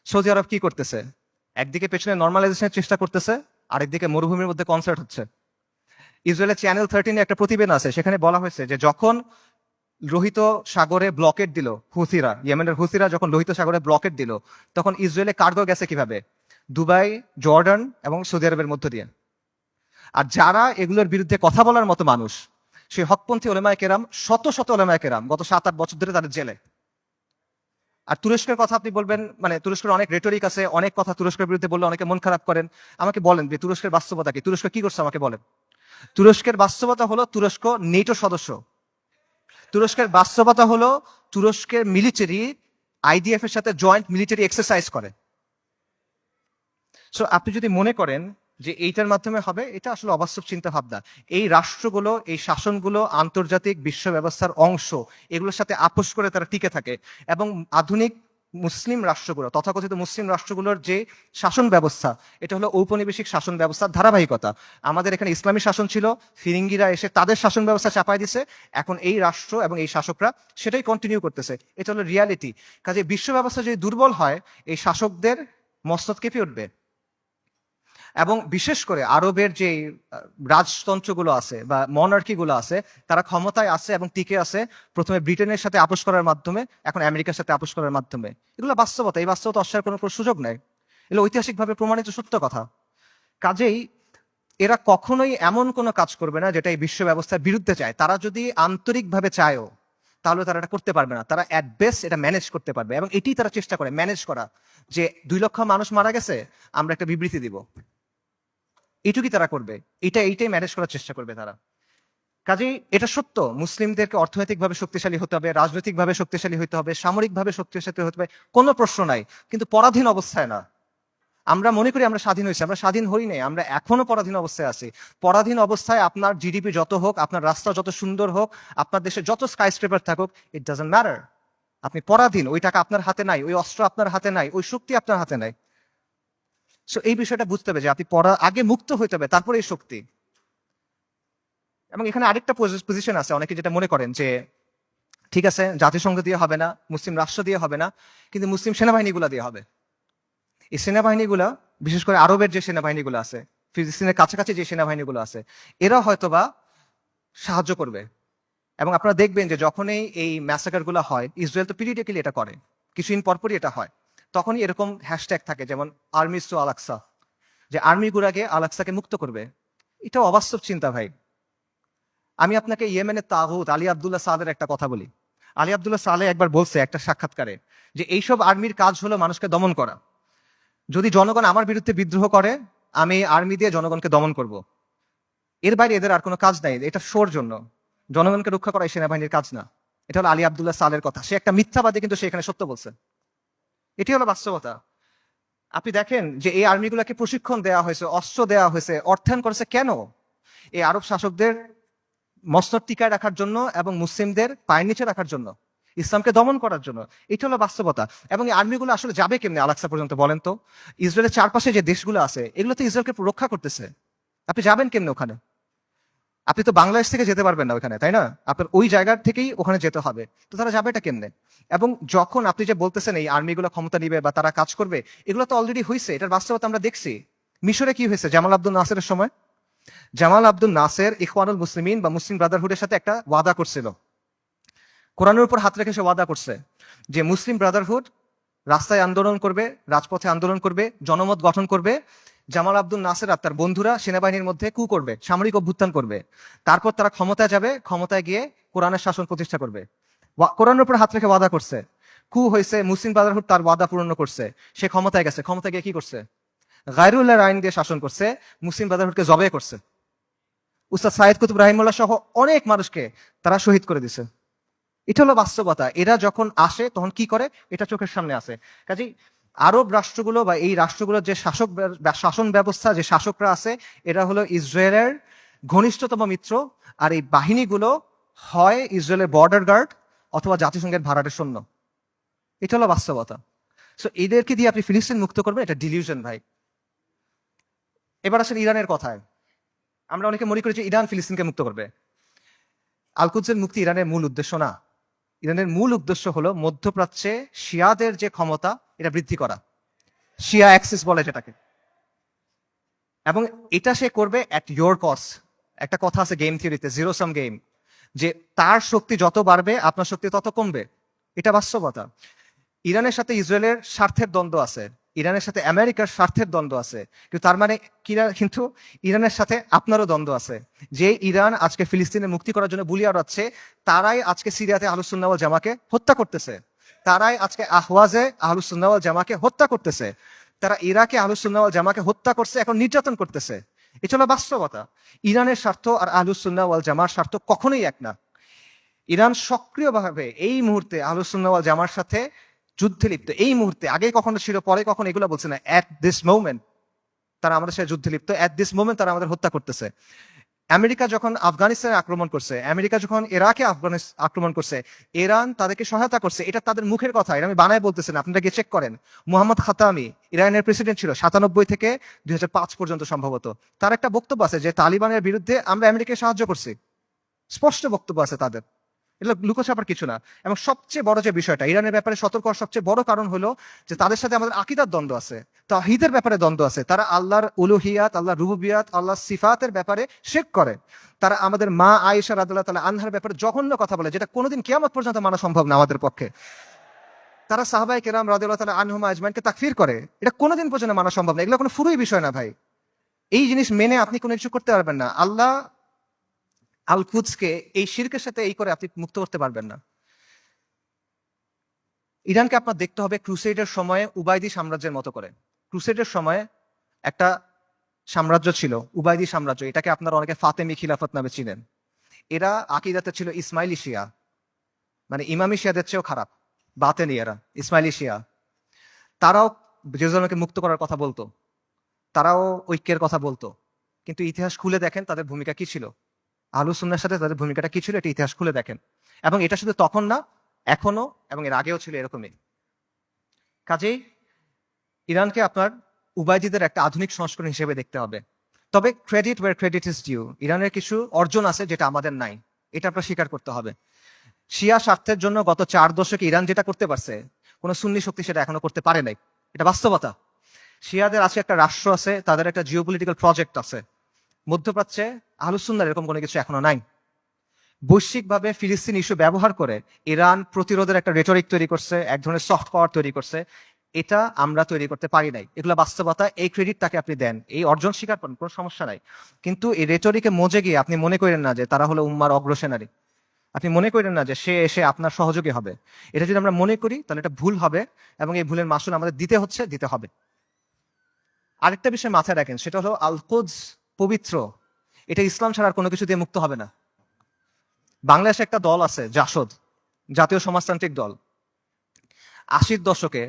সৌদি আরব কি করতেছে? একদিকে পেছনে নর্মালাইজেশনের চেষ্টা করতেছে, আরেকদিকে মরুভূমির মধ্যে কনসার্ট হচ্ছে। ইসরায়েলের চ্যানেল 13 একটা প্রতিবেদন আছে, সেখানে বলা হয়েছে যে যখন লোহিত সাগরে ব্লকেট দিল হুথিরা, ইয়েমেনের হুথিরা যখন লোহিত সাগরে ব্লকেট দিল, তখন ইসরায়েলে কার্গো গেছে কিভাবে? দুবাই, জর্ডান এবং সৌদি আরবের মধ্য দিয়ে। আর যারা এগুলোর বিরুদ্ধে কথা বলার মতো মানুষ, সেই হকপন্থী ওলেমায়ে কেরাম, শত শত ওলেমায়ে কেরাম গত 7-8 বছর ধরে তাদের জেলে। আর তুরস্কের কথা আপনি বলবেন, মানে তুরস্কের অনেক রেটরিক আছে, অনেক কথা তুরস্কের বিরুদ্ধে বললে অনেকে মন খারাপ করেন। আমাকে বলেন যে তুরস্কের বাস্তবতা কি? তুরস্ক কি করছে আমাকে বলেন। তুরস্কের বাস্তবতা হলো তুরস্ক নেটো সদস্য। তুরস্কের বাস্তবতা হলো তুরস্কের মিলিটারি আইডিএফ এর সাথে জয়েন্ট মিলিটারি এক্সারসাইজ করে। সো আপনি যদি মনে করেন যে এইটার মাধ্যমে হবে, এটা আসলে অবাস্তব চিন্তা ভাবনা। এই রাষ্ট্রগুলো, এই শাসনগুলো আন্তর্জাতিক বিশ্ব ব্যবস্থার অংশ, এগুলোর সাথে আপোষ করে তারা টিকে থাকে। এবং আধুনিক মুসলিম রাষ্ট্রগুলো, তথাকথিত মুসলিম রাষ্ট্রগুলোর যে শাসন ব্যবস্থা, এটা হলো ঔপনিবেশিক শাসন ব্যবস্থার ধারাবাহিকতা। আমাদের এখানে ইসলামী শাসন ছিল, ফিরিঙ্গিরা এসে তাদের শাসন ব্যবস্থা চাপাই দিছে, এখন এই রাষ্ট্র এবং এই শাসকরা সেটাই কন্টিনিউ করতেছে। এটা হলো রিয়ালিটি। কাজে বিশ্ব ব্যবস্থা যদি দুর্বল হয়, এই শাসকদের মস্তক কেঁপে উঠবে। এবং বিশেষ করে আরবের যে রাজতন্ত্রগুলো আছে বা মনার্কি গুলো আছে, তারা ক্ষমতায় আছে এবং টিকে আছে প্রথমে ব্রিটেনের সাথে আপোষ করার মাধ্যমে, এখন আমেরিকার সাথে আপোষ করার মাধ্যমে। এগুলো বাস্তবতা, এই বাস্তবতা অস্বীকার করার কোনো সুযোগ নেই, এগুলো ঐতিহাসিকভাবে প্রমাণিত সত্য কথা। কাজেই এরা কখনোই এমন কোনো কাজ করবে না যেটা এই বিশ্ব ব্যবস্থার বিরুদ্ধে চায়। তারা যদি আন্তরিকভাবে চায়ও, তাহলে তারা এটা করতে পারবে না। তারা অ্যাট বেস্ট এটা ম্যানেজ করতে পারবে, এবং এটি তারা চেষ্টা করে ম্যানেজ করা, যে 2 লক্ষ মানুষ মারা গেছে, আমরা একটা বিবৃতি দিব, এইটুকুই তারা করবে। এইটাই ম্যানেজ করার চেষ্টা করবে তারা। কাজেই এটা সত্য, মুসলিমদেরকে অর্থনৈতিকভাবে শক্তিশালী হতে হবে, রাজনৈতিকভাবে শক্তিশালী হতে হবে, সামরিকভাবে শক্তিশালী হতে হবে, কোনো প্রশ্ন নাই, কিন্তু পরাধীন অবস্থায় না। আমরা মনে করি আমরা স্বাধীন হয়েছি, আমরা স্বাধীন হই নাই, আমরা এখনো পরাধীন অবস্থায় আছি। পরাধীন অবস্থায় আপনার জিডিপি যত হোক, আপনার রাস্তা যত সুন্দর হোক, আপনার দেশে যত স্কাই স্ক্রেপার থাকুক, ইট ডাজন্ট ম্যাটার। আপনি পরাধীন, ওই টাকা আপনার হাতে নাই, ওই অস্ত্র আপনার হাতে নাই, ওই শক্তি আপনার হাতে নাই। সো এই বিষয়টা বুঝতে হবে যে আপনি আগে মুক্ত হইতে হবে, তারপরে এই শক্তি। এবং এখানে আরেকটা পজিশন আছে, অনেকে যেটা মনে করেন যে ঠিক আছে, জাতিসংঘ দিয়ে হবে না, মুসলিম রাষ্ট্র দিয়ে হবে না, কিন্তু মুসলিম সেনাবাহিনীগুলো দিয়ে হবে। এই সেনাবাহিনীগুলা, বিশেষ করে আরবের যে সেনাবাহিনীগুলো আছে, ফিলিস্তিনের কাছাকাছি যে সেনাবাহিনীগুলো আছে, এরা হয়তোবা সাহায্য করবে। এবং আপনারা দেখবেন যে যখনই এই ম্যাসাকার গুলো হয়, ইসরায়েল তো পিরিয়ডিক্যালি এটা করে, কিছুদিন পরপরই এটা হয়, তখনই এরকম হ্যাশট্যাগ থাকে, যেমন আর্মিস টু আল আকসা, যে আর্মি গুলাকে আল আকসাকে মুক্ত করবে। এটা অবাস্তব চিন্তা ভাই। আমি আপনাকে ইয়েমেনের তাগুত আলী আব্দুল্লাহ সালের একটা কথা বলি। আলী আব্দুল্লাহ সালে একবার বলছে একটা সাক্ষাৎকারে যে এইসব আর্মির কাজ হলো মানুষকে দমন করা। যদি জনগণ আমার বিরুদ্ধে বিদ্রোহ করে, আমি আর্মি দিয়ে জনগণকে দমন করব। এর বাইরে এদের আর কোনো কাজ নাই, এটা শোর জন্য। জনগণকে রক্ষা করা এই সেনাবাহিনীর কাজ না। এটা হলো আলী আব্দুল্লাহ সালের কথা। সে একটা মিথ্যাবাদী, কিন্তু সে এখানে সত্য বলছে। এটি হলো বাস্তবতা। আপনি দেখেন যে এই আর্মিগুলোকে প্রশিক্ষণ দেওয়া হয়েছে, অস্ত্র দেওয়া হয়েছে, অর্থায়ন করেছে কেন? এই আরব শাসকদের মসনদ টিকায় রাখার জন্য এবং মুসলিমদের পায়ের নিচে রাখার জন্য, ইসলামকে দমন করার জন্য। এটা হলো বাস্তবতা। এবং এই আর্মিগুলো আসলে যাবে কেমনে আল আকসা পর্যন্ত বলেন তো? ইসরায়েলের চারপাশে যে দেশগুলো আছে, এগুলো তো ইসরায়েলকে রক্ষা করতেছে। আপনি যাবেন কেমনে ওখানে? আপনি তো বাংলাদেশ থেকে যেতে পারবেন না ওখানে, তাই না? আপনার ওই জায়গার থেকেই ওখানে যেতে হবে। তো তারা যাবে এটা কেমনে? এবং যখন আপনি যে বলতেছেন এই আর্মিগুলো ক্ষমতা নিবে বা তারা কাজ করবে, এগুলো তো অলরেডি হয়েছে, এটার বাস্তবতা আমরা দেখছি। মিশরে কি হয়েছে জামাল আব্দুল নাসেরের সময়? জামাল আব্দুল নাসের ইখওয়ানুল মুসলিমিন বা মুসলিম ব্রাদারহুডের সাথে একটা ওয়াদা করছিল, কোরআনের উপর হাত রেখে সে ওয়াদা করছে যে মুসলিম ব্রাদারহুড রাস্তায় আন্দোলন করবে, রাজপথে আন্দোলন করবে, জনমত গঠন করবে। জামাল আব্দুল নাসের আর তার বন্ধুরা সেনাবাহিনীর মধ্যে কু করবে, সামরিক অভ্যুত্থান করবে। তারপর তারা ক্ষমতায় যাবে, ক্ষমতায় গিয়ে কোরআনের শাসন প্রতিষ্ঠা করবে। কোরআনের উপর হাত রেখে ওয়াদা করছে, কু হয়েছে, মুসলিম ব্রাদারহুড তার ওয়াদা পূর্ণ করছে, সে ক্ষমতায় গেছে, ক্ষমতায় গিয়ে কি করছে, গায়রুল্লাহর আইন দিয়ে শাসন করছে, মুসলিম ব্রাদারহুডকে জবে করছে। উস্তাদ সাইদ কুতুব রাহিমুল্লাহ সহ অনেক মানুষকে তারা শহীদ করে দিছে। এটা হলো বাস্তবতা। এরা যখন আসে তখন কি করে, এটা চোখের সামনে আসে। কাজেই আরব রাষ্ট্রগুলো বা এই রাষ্ট্রগুলোর যে শাসন ব্যবস্থা, যে শাসকরা আছে, এরা হলো ইসরায়েলের ঘনিষ্ঠতম মিত্র। আর এই বাহিনীগুলো হয় ইসরায়েলের বর্ডার গার্ড অথবা জাতিসংঘের ভাড়াটে সৈন্য। এটা হলো বাস্তবতা। সো এদেরকে দিয়ে আপনি ফিলিস্তিন মুক্ত করবেন, এটা ডিলিউশন ভাই। এবার আসেন ইরানের কথায়। আমরা অনেকে মনে করি যে ইরান ফিলিস্তিনকে মুক্ত করবে। আল-কুদসের মুক্তি ইরানের মূল উদ্দেশ্য না। ইরানের মূল উদ্দেশ্য হলো মধ্যপ্রাচ্যে শিয়াদের যে ক্ষমতা, এটা বৃদ্ধি করা, শিয়া অ্যাক্সিস বলে যেটাকে। এবং এটা সে করবে অ্যাট ইয়োর কস্ট। একটা কথা আছে গেম থিওরিতে, জিরো সাম গেম, যে তার শক্তি যত বাড়বে আপনার শক্তি তত কমবে। এটা বাস্তবতা। ইরানের সাথে ইসরায়েলের স্বার্থের দ্বন্দ্ব আছে, ইরানের সাথে আমেরিকার স্বার্থের দ্বন্দ্ব আছে, কিন্তু তার মানে কিন্তু ইরানের সাথে আপনারও দ্বন্দ্ব আছে। যে ইরান আজকে ফিলিস্তিনের মুক্তি করার জন্য বুলি আওড়াচ্ছে, তারাই আজকে সিরিয়াতে আহলুস সুন্নাহ ওয়াল জামাকে হত্যা করতেছে, তারাই আজকে আহওয়াজে আহলুস সুন্নাহ ওয়াল জামাকে হত্যা করতেছে, তারা ইরাকে আহলুস সুন্নাহ ওয়াল জামাকে হত্যা করছে, এখন নির্যাতন করতেছে। এটা হলো বাস্তবতা। ইরানের স্বার্থ আর আহলুস সুন্নাহ ওয়াল জামার স্বার্থ কখনোই এক না। ইরান সক্রিয়ভাবে এই মুহূর্তে আহলুস সুন্নাহ ওয়াল জামার সাথে যুদ্ধে লিপ্ত। এই মুহূর্তে, আগে কখনো ছিল, পরে কখনো এগুলো বলছে না, অ্যাট দিস মোমেন্ট তারা আমাদের সাথে যুদ্ধে লিপ্ত, অ্যাট দিস মোমেন্ট তারা আমাদের হত্যা করতেছে। আমেরিকা যখন আফগানিস্তানে আক্রমণ করছে, আমেরিকা যখন ইরাকে আক্রমণ করছে, ইরান তাদেরকে সহায়তা করছে। এটা তাদের মুখের কথা, এটা আমি বানায় বলতেছেন, আপনারা গিয়ে চেক করেন। মোহাম্মদ খাতামি ইরানের প্রেসিডেন্ট ছিল 97 থেকে 2005 পর্যন্ত সম্ভবত। তার একটা বক্তব্য আছে যে তালিবানের বিরুদ্ধে আমরা আমেরিকাকে সাহায্য করছি, স্পষ্ট বক্তব্য আছে তাদের। এটা লুকোছাপার কিছু না। এবং সবচেয়ে বড় যে বিষয়টা, ইরানের ব্যাপারে সতর্ক হওয়ার সবচেয়ে বড় কারণ হলো যে তাদের সাথে আমাদের আকীদার দ্বন্দ্ব আছে, তাওহীদের ব্যাপারে দ্বন্দ্ব আছে। তারা আল্লাহর উলুহিয়াত, আল্লাহর রুবুবিয়াত, আল্লাহর সিফাতের ব্যাপারে শিরক করে। তারা আমাদের মা আয়েশা রাদিয়াল্লাহু তাআলা আনহার ব্যাপারে জঘন্য কথা বলে, যেটা কোনোদিন কিয়ামত পর্যন্ত মানা সম্ভব না আমাদের পক্ষে। তারা সাহাবায়ে কেরাম রাদিয়াল্লাহু তাআলা আনহুম আজমাইনকে তাকফির করে, এটা কোনোদিন পর্যন্ত মানা সম্ভব না। এগুলো কোনো ফুরুই বিষয় না ভাই। এই জিনিস মেনে আপনি কোনো কিছু করতে পারবেন না। আল্লাহ আল কুদসকে এই শিরকের সাথে এই করে আপনি মুক্ত করতে পারবেন না। ইরানকে আপনার দেখতে হবে ক্রুসেডের সময়ে উবাইদি সাম্রাজ্যের মতো করে। ক্রুসেডের সময়ে একটা সাম্রাজ্য ছিল, উবাইদি সাম্রাজ্য। এটাকে আপনারা অনেকে ফাতেমি খিলাফত নামে চিনেন। এরা আকীদাতে ছিল ইসমাইলি শিয়া, মানে ইমামি শিয়াদের চেয়েও খারাপ, বাতেনি এরা, ইসমাইলি শিয়া। তারাও জেরুজালেমকে মুক্ত করার কথা বলতো, তারাও ঐক্যের কথা বলতো, কিন্তু ইতিহাস খুলে দেখেন তাদের ভূমিকা কি ছিল, আহলুস সুন্নাহর সাথে তাদের ভূমিকাটা কি ছিল, এটা ইতিহাস খুলে দেখেন। এবং এটা শুধু তখন না, এখনো এবং এর আগেও ছিল এরকমই। কাজেই ইরানকে আপনার উবাইদিদের একটা আধুনিক সংস্করণ হিসেবে দেখতে হবে। তবে credit where credit is due, ইরানের কিছু অর্জন আছে যেটা আমাদের নাই, এটা আপনার স্বীকার করতে হবে। শিয়া স্বার্থের জন্য গত 4 দশকে ইরান যেটা করতে পারছে, কোনো সুন্নি শক্তি সেটা এখনো করতে পারে নাই, এটা বাস্তবতা। শিয়াদের আছে একটা রাষ্ট্র আছে, তাদের একটা জিওপলিটিক্যাল প্রজেক্ট আছে। মধ্যপ্রাচ্যে আহলুস সুন্নাহর এরকম কোনো কিছু এখনো নাই। বৈশ্বিকভাবে ফিলিস্তিন ইস্যু ব্যবহার করে ইরান প্রতিরোধের একটা রেটরিক তৈরি করছে, এক ধরনের সফট পাওয়ার তৈরি করছে। এটা আমরা তৈরি করতে পারি নাই, এগুলো বাস্তবতা। এই ক্রেডিট তাকে আপনি দেন, এই অর্জন স্বীকার করেন, কোনো সমস্যা নাই। কিন্তু এই রেটরিকে মজে গিয়ে আপনি মনে করেন না যে তারা হলো উম্মার অগ্রসেনারী, আপনি মনে করেন না যে সে এসে আপনার সহযোগী হবে। এটা যদি আমরা মনে করি তাহলে এটা ভুল হবে, এবং এই ভুলের মাসুল আমাদের দিতে হবে। আরেকটা বিষয় মাথায় রাখেন, সেটা হলো আল কুদস পবিত্র, এটা ইসলাম ছাড়া আর কোনো কিছু দিয়ে মুক্ত হবে না। বাংলাদেশে একটা দল আছে জাসদ, জাতীয় সমাজতান্ত্রিক দল। 80-র দশকে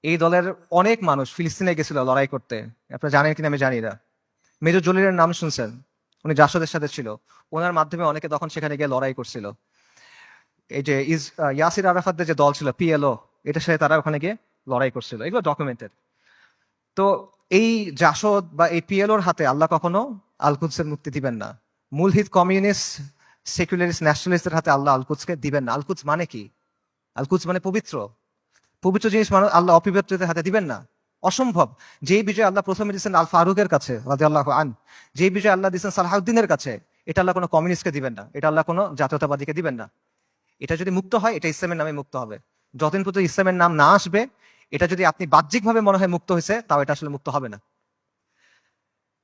এই দলের অনেক মানুষ ফিলিস্তিনে গেছিল লড়াই করতে, আপনারা জানেন কিনা আমি জানি না। মেজর জলিলের নাম শুনছেন, উনি জাসদের সাথে ছিল, ওনার মাধ্যমে অনেকে তখন সেখানে গিয়ে লড়াই করছিল। এই যে ইয়াসির আরাফাতদের যে দল ছিল পিএলও, এটার সাথে তারা ওখানে গিয়ে লড়াই করছিল, এগুলো ডকুমেন্টেড। তো এই জাসদ বা এই পিএলওর হাতে আল্লাহ কখনো আল কুদসের মুক্তি দিবেন না। মূলহিত কমিউনিস্ট সেকুলারিস্ট ন্যাশনালিস্টের হাতে আল্লাহ আল কুদসকে দিবেন না। আল কুদস মানে কি? আল কুদস মানে পবিত্র, পবিত্র জিনিস মানে আল্লাহ অপবিত্রদের হাতে দিবেন না, অসম্ভব। যেই বিজয় আল্লাহ প্রথমে দিচ্ছেন আল ফারুকের কাছে রাদিয়াল্লাহু আন, যেই বিজয় আল্লাহ দিচ্ছেন সালাহউদ্দিনের কাছে, এটা আল্লাহ কোনো কমিউনিস্টকে দিবেন না, এটা আল্লাহ কোনো জাতীয়তাবাদীকে দিবেন না। এটা যদি মুক্ত হয়, এটা ইসলামের নামে মুক্ত হবে। যতদিন পর্যন্ত ইসলামের নাম না আসবে, এটা যদি আপনি বাহ্যিকভাবে মনে হয় মুক্ত হয়েছে, তাও এটা আসলে মুক্ত হবে না।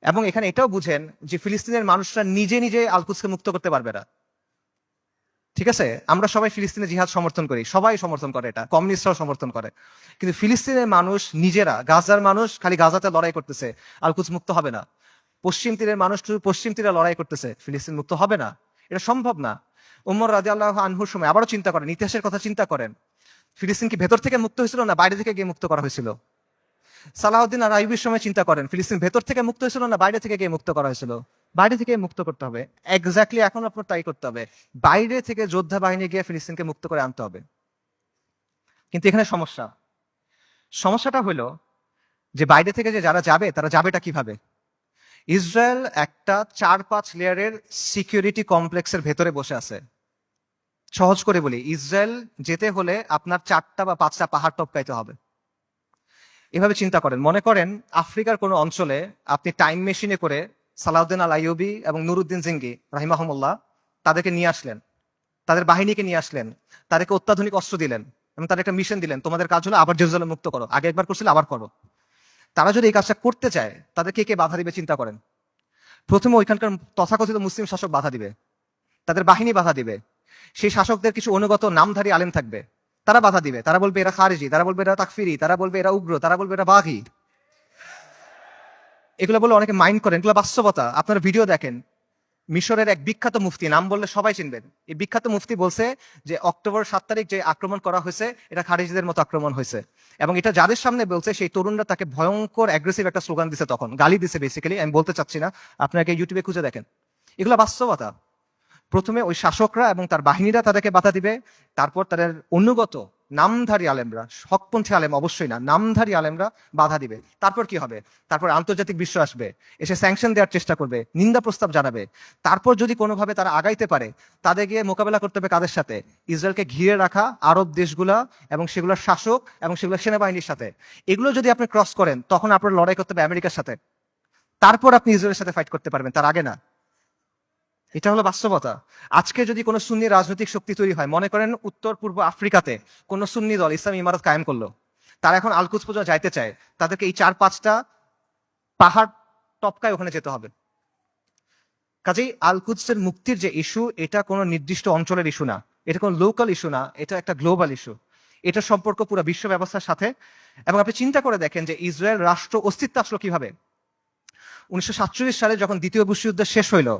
এবং এখানে এটাও বুঝেন যে ফিলিস্তিনের মানুষরা নিজে নিজে আল-কুদসকে মুক্ত করতে পারবে না। ঠিক আছে, আমরা সবাই ফিলিস্তিনের জিহাদ সমর্থন করি, সবাই সমর্থন করে, এটা কমিউনিস্টরাও সমর্থন করে, কিন্তু ফিলিস্তিনের মানুষ নিজেরা, গাজার মানুষ খালি গাজাতে লড়াই করতেছে, আল-কুদস মুক্ত হবে না। পশ্চিম তীরের মানুষ শুধু পশ্চিম তীরে লড়াই করতেছে, ফিলিস্তিন মুক্ত হবে না। এটা সম্ভব না। উমর রাদিয়াল্লাহু আনহুর সময় আবারও চিন্তা করেন, ইতিহাসের কথা চিন্তা করেন, ফিলিস্তিন কি ভেতর থেকে মুক্ত হয়েছিল না বাইরে থেকে গিয়ে মুক্ত করা হয়েছিল? সালাহউদ্দিন আর আইয়ুবের সময় চিন্তা করেন, ফিলিস্তিন ভেতর থেকে মুক্ত হয়েছিল না বাইরে থেকে গিয়ে মুক্ত করা হয়েছিল? বাইরে থেকে মুক্ত করতে হবে। এক্স্যাক্টলি এখন আপনার তাই করতে হবে, বাইরে থেকে যোদ্ধা বাহিনী গিয়ে ফিলিস্তিনকে মুক্ত করে আনতে হবে। কিন্তু এখানে সমস্যাটা হলো যে বাইরে থেকে যে যারা যাবে, তারা যাবেটা কিভাবে? ইসরায়েল একটা 4-5 লেয়ারের সিকিউরিটি কমপ্লেক্সের ভেতরে বসে আছে। সহজ করে বলি, ইসরায়েল যেতে হলে আপনার 4টা বা 5টা পাহাড় টপকাইতে হবে। এভাবে চিন্তা করেন, মনে করেন আফ্রিকার কোনো অঞ্চলে আপনি টাইম মেশিনে করে সালাউদ্দিন আল আইয়ুবী এবং নুরুদ্দিন জিঙ্গি রাহিমাহুমুল্লাহ তাদেরকে নিয়ে আসলেন, তাদের বাহিনীকে নিয়ে আসলেন, তাদেরকে অত্যাধুনিক অস্ত্র দিলেন এবং তাদের একটা মিশন দিলেন, তোমাদের কাজ হলো আবার জেরুজালেম মুক্ত করো, আগে একবার করছিল আবার করো। তারা যদি এই কাজটা করতে চায়, তাদেরকে কে বাধা দিবে চিন্তা করেন। প্রথমে ওইখানকার তথাকথিত মুসলিম শাসক বাধা দিবে, তাদের বাহিনী বাধা দিবে, সেই শাসকদের কিছু অনুগত নামধারী আলেম থাকবে, তারা বাধা দিবে, তারা বলবে এরা খারিজি, তারা বলবে এরা তাকফিরি, তারা বলবে এরা উগ্র, তারা বলবে এরা বাঘি। এগুলো বলে অনেকে মাইন্ড করেন, এগুলো বাস্তবতা। আপনারা ভিডিও দেখেন, মিশরের এক বিখ্যাত মুফতি, নাম বললে সবাই চিনবেন, এই বিখ্যাত মুফতি বলছে যে অক্টোবর 7 তারিখ যে আক্রমণ করা হয়েছে, এটা খারিজিদের মতো আক্রমণ হয়েছে, এবং এটা যাদের সামনে বলছে সেই তরুণরা তাকে ভয়ঙ্কর অ্যাগ্রেসিভ একটা স্লোগান দিছে, তখন গালি দিছে বেসিক্যালি, আমি বলতে চাচ্ছি না, আপনাকে ইউটিউবে খুঁজে দেখেন, এগুলো বাস্তবতা। প্রথমে ওই শাসকরা এবং তার বাহিনীরা তাদেরকে বাধা দিবে, তারপর তাদের অনুগত নামধারী আলেমরা, হকপন্থী আলেম অবশ্যই না, নামধারী আলেমরা বাধা দিবে। তারপর কি হবে? তারপর আন্তর্জাতিক বিশ্ব আসবে, এসে স্যাংশন দেওয়ার চেষ্টা করবে, নিন্দা প্রস্তাব জানাবে। তারপর যদি কোনোভাবে তারা আগাইতে পারে, তাদের গিয়ে মোকাবেলা করতে হবে কাদের সাথে? ইসরায়েলকে ঘিরে রাখা আরব দেশগুলা এবং সেগুলোর শাসক এবং সেগুলোর সেনাবাহিনীর সাথে। এগুলো যদি আপনি ক্রস করেন, তখন আপনার লড়াই করতে হবে আমেরিকার সাথে, তারপর আপনি ইসরায়েলের সাথে ফাইট করতে পারবেন, তার আগে না। এটা হলো বাস্তবতা। আজকে যদি কোনো সুন্নি রাজনৈতিক শক্তি তৈরি হয়, মনে করেন উত্তর পূর্ব আফ্রিকাতে কোনো সুন্নি দল ইসলামী ইমারত কায়েম করলো, তারা এখন আল-কুদস পর্যন্ত যাইতে চায়, তাদেরকে এই 4-5টা পাহাড় টপকায় ওখানে যেতে হবে। কাজেই আল-কুদসের মুক্তির যে ইস্যু, এটা কোনো নির্দিষ্ট অঞ্চলের ইস্যু না, এটা কোনো লোকাল ইস্যু না, এটা একটা গ্লোবাল ইস্যু। এটা সম্পর্ক পুরো বিশ্ব ব্যবস্থার সাথে। এবং আপনি চিন্তা করে দেখেন যে ইসরায়েল রাষ্ট্র অস্তিত্ব আসলো কিভাবে। 1947 সালে যখন দ্বিতীয় বিশ্বযুদ্ধ শেষ হইল,